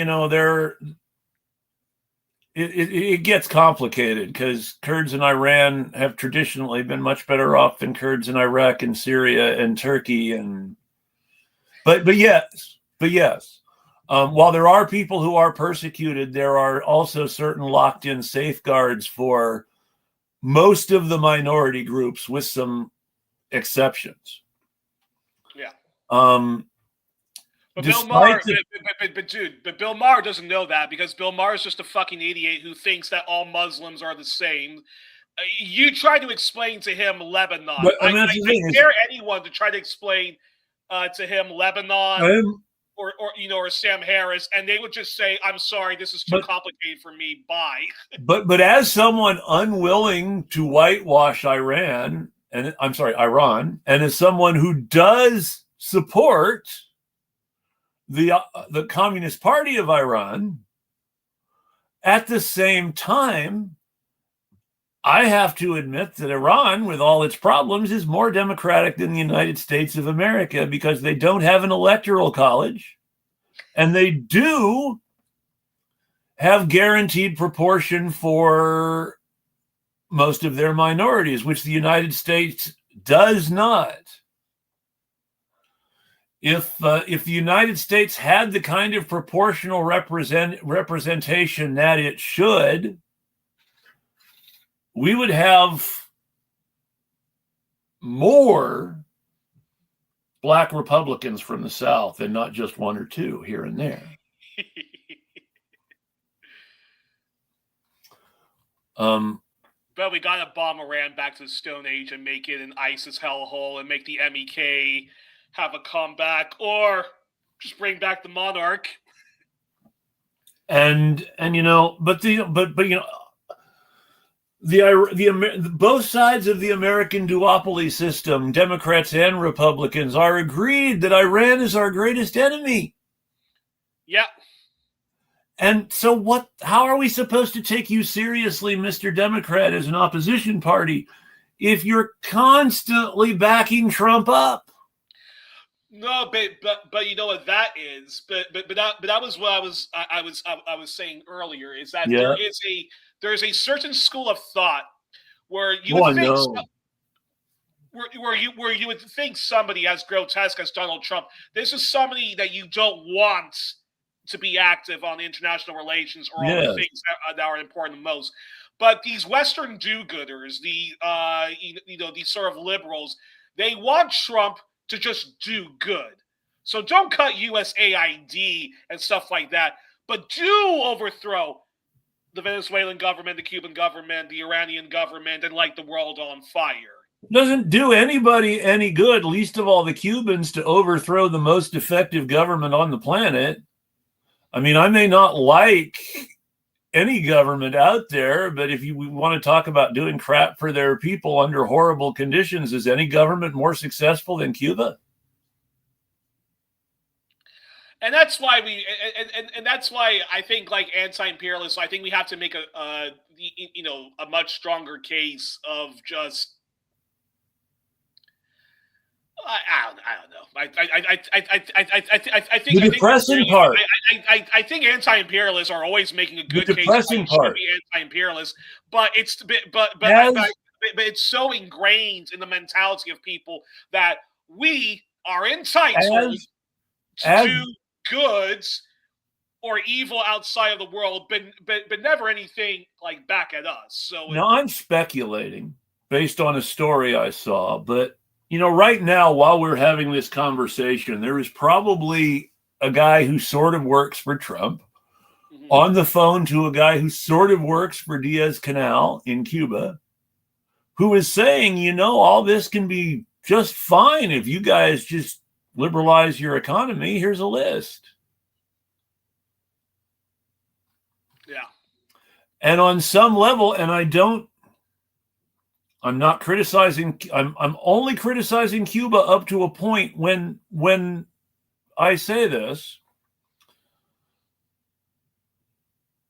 it gets complicated because Kurds in Iran have traditionally been much better off than Kurds in Iraq and Syria and Turkey, but yes. While there are people who are persecuted, there are also certain locked-in safeguards for most of the minority groups, with some exceptions. Yeah. But Bill Maher, but Bill Maher doesn't know that, because Bill Maher is just a fucking idiot who thinks that all Muslims are the same. You try to explain to him Lebanon. But, I dare anyone to try to explain to him Lebanon or Sam Harris, and they would just say, "I'm sorry, this is too complicated for me. Bye." But as someone unwilling to whitewash Iran, and as someone who does support the Communist Party of Iran, at the same time, I have to admit that Iran, with all its problems, is more democratic than the United States of America, because they don't have an electoral college, and they do have guaranteed proportion for most of their minorities, which the United States does not. If the United States had the kind of proportional representation that it should, we would have more black Republicans from the South, and not just one or two here and there. But we got to bomb Iran back to the Stone Age and make it an ISIS hellhole and make the MEK have a comeback, or just bring back the monarch. And both sides of the American duopoly system, Democrats and Republicans, are agreed that Iran is our greatest enemy. Yeah. And so how are we supposed to take you seriously, Mr. Democrat, as an opposition party, if you're constantly backing Trump up? No, but you know what that is. But that was what I was saying earlier, is that there is a certain school of thought where you would think where you would think somebody as grotesque as Donald Trump, this is somebody that you don't want to be active on international relations or on the things that are important the most. But these Western do-gooders, these sort of liberals, they want Trump to just do good. So don't cut USAID and stuff like that, but do overthrow the Venezuelan government, the Cuban government, the Iranian government, and light the world on fire. Doesn't do anybody any good, least of all the Cubans, to overthrow the most effective government on the planet. I mean, I may not like any government out there, but if we want to talk about doing crap for their people under horrible conditions, is any government more successful than Cuba? And that's why and that's why I think, like anti-imperialists, I think we have to make a much stronger case of just I don't know. I think the depressing part. I think anti-imperialists are always making a good the case depressing why part. Be anti-imperialist, but it's so ingrained in the mentality of people that we are entitled to do goods or evil outside of the world, but never anything like back at us. So now I'm speculating based on a story I saw, but right now, while we're having this conversation, there is probably a guy who sort of works for Trump on the phone to a guy who sort of works for Diaz-Canel in Cuba, who is saying, all this can be just fine if you guys just liberalize your economy. Here's a list. Yeah. And on some level, and I'm not criticizing. I'm only criticizing Cuba up to a point when I say this.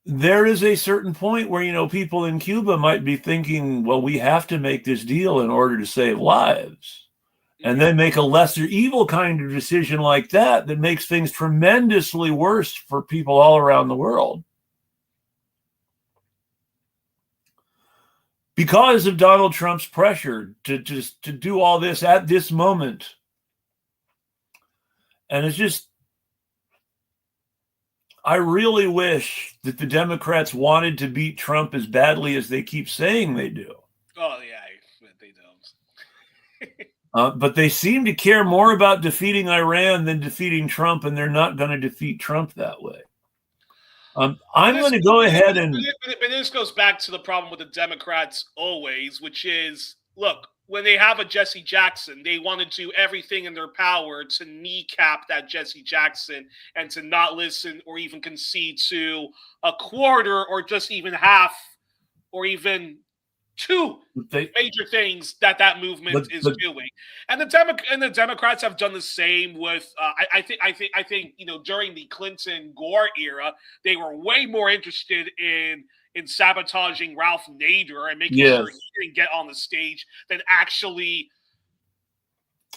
There is a certain point where, people in Cuba might be thinking, well, we have to make this deal in order to save lives. And then make a lesser evil kind of decision like that makes things tremendously worse for people all around the world. Because of Donald Trump's pressure to do all this at this moment. And it's just, I really wish that the Democrats wanted to beat Trump as badly as they keep saying they do. Oh, yeah, but they don't. But they seem to care more about defeating Iran than defeating Trump, and they're not going to defeat Trump that way. I'm going to go ahead and... But this goes back to the problem with the Democrats always, which is, look, when they have a Jesse Jackson, they want to do everything in their power to kneecap that Jesse Jackson and to not listen or even concede to a quarter or just even half or even two major things that movement is doing. And the Democrats have done the same with I think during the Clinton Gore era, they were way more interested in sabotaging Ralph Nader and making sure he didn't get on the stage than actually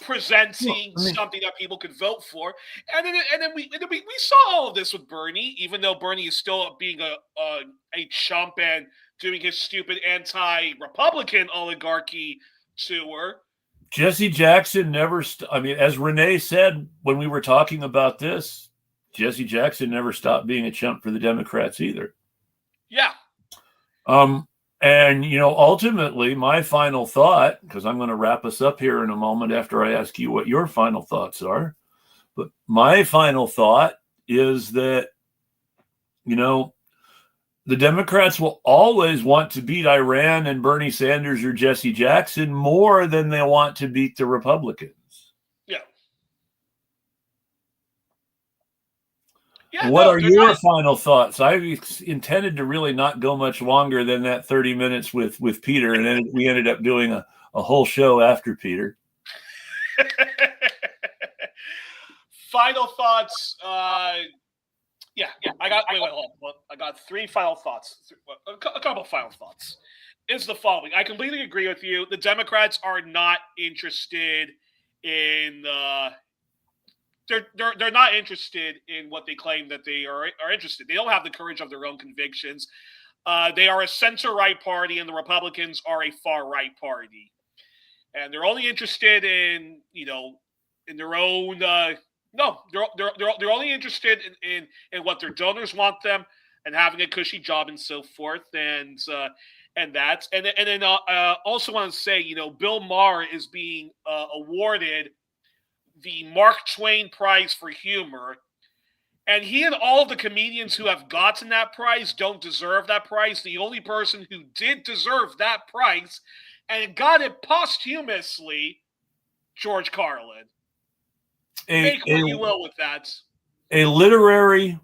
presenting something that people could vote for. And then we saw all of this with Bernie, even though Bernie is still being a chump and doing his stupid anti-Republican oligarchy tour. Jesse Jackson never, as Renee said when we were talking about this, Jesse Jackson never stopped being a chump for the Democrats either. Yeah. And, ultimately, my final thought, because I'm going to wrap us up here in a moment after I ask you what your final thoughts are, but my final thought is that, the Democrats will always want to beat Iran and Bernie Sanders or Jesse Jackson more than they want to beat the Republicans. Yeah. What are your final thoughts? I intended to really not go much longer than that 30 minutes with Peter, and then we ended up doing a whole show after Peter. Final thoughts. Yeah. I got three final thoughts. A couple of final thoughts. Is the following. I completely agree with you. The Democrats are not interested in they're not interested in what they claim that they are interested. They don't have the courage of their own convictions. They are a center-right party, and the Republicans are a far-right party. And they're only interested in, in their own no, they're only interested in what their donors want them and having a cushy job and so forth, and that, and then also want to say, Bill Maher is being awarded the Mark Twain Prize for Humor, and he and all of the comedians who have gotten that prize don't deserve that prize. The only person who did deserve that prize and got it posthumously, George Carlin. Make what you will with that. A literary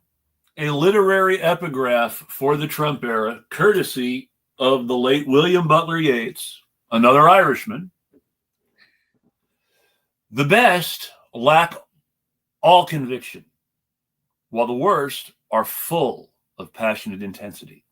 a literary epigraph for the Trump era, courtesy of the late William Butler Yeats, another Irishman. The best lack all conviction, while the worst are full of passionate intensity.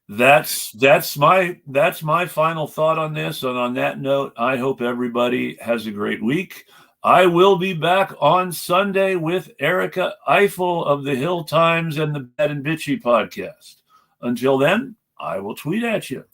That's my final thought on this. And on that note, I hope everybody has a great week. I will be back on Sunday with Erica Eiffel of the Hill Times and the Bad and Bitchy podcast. Until then, I will tweet at you.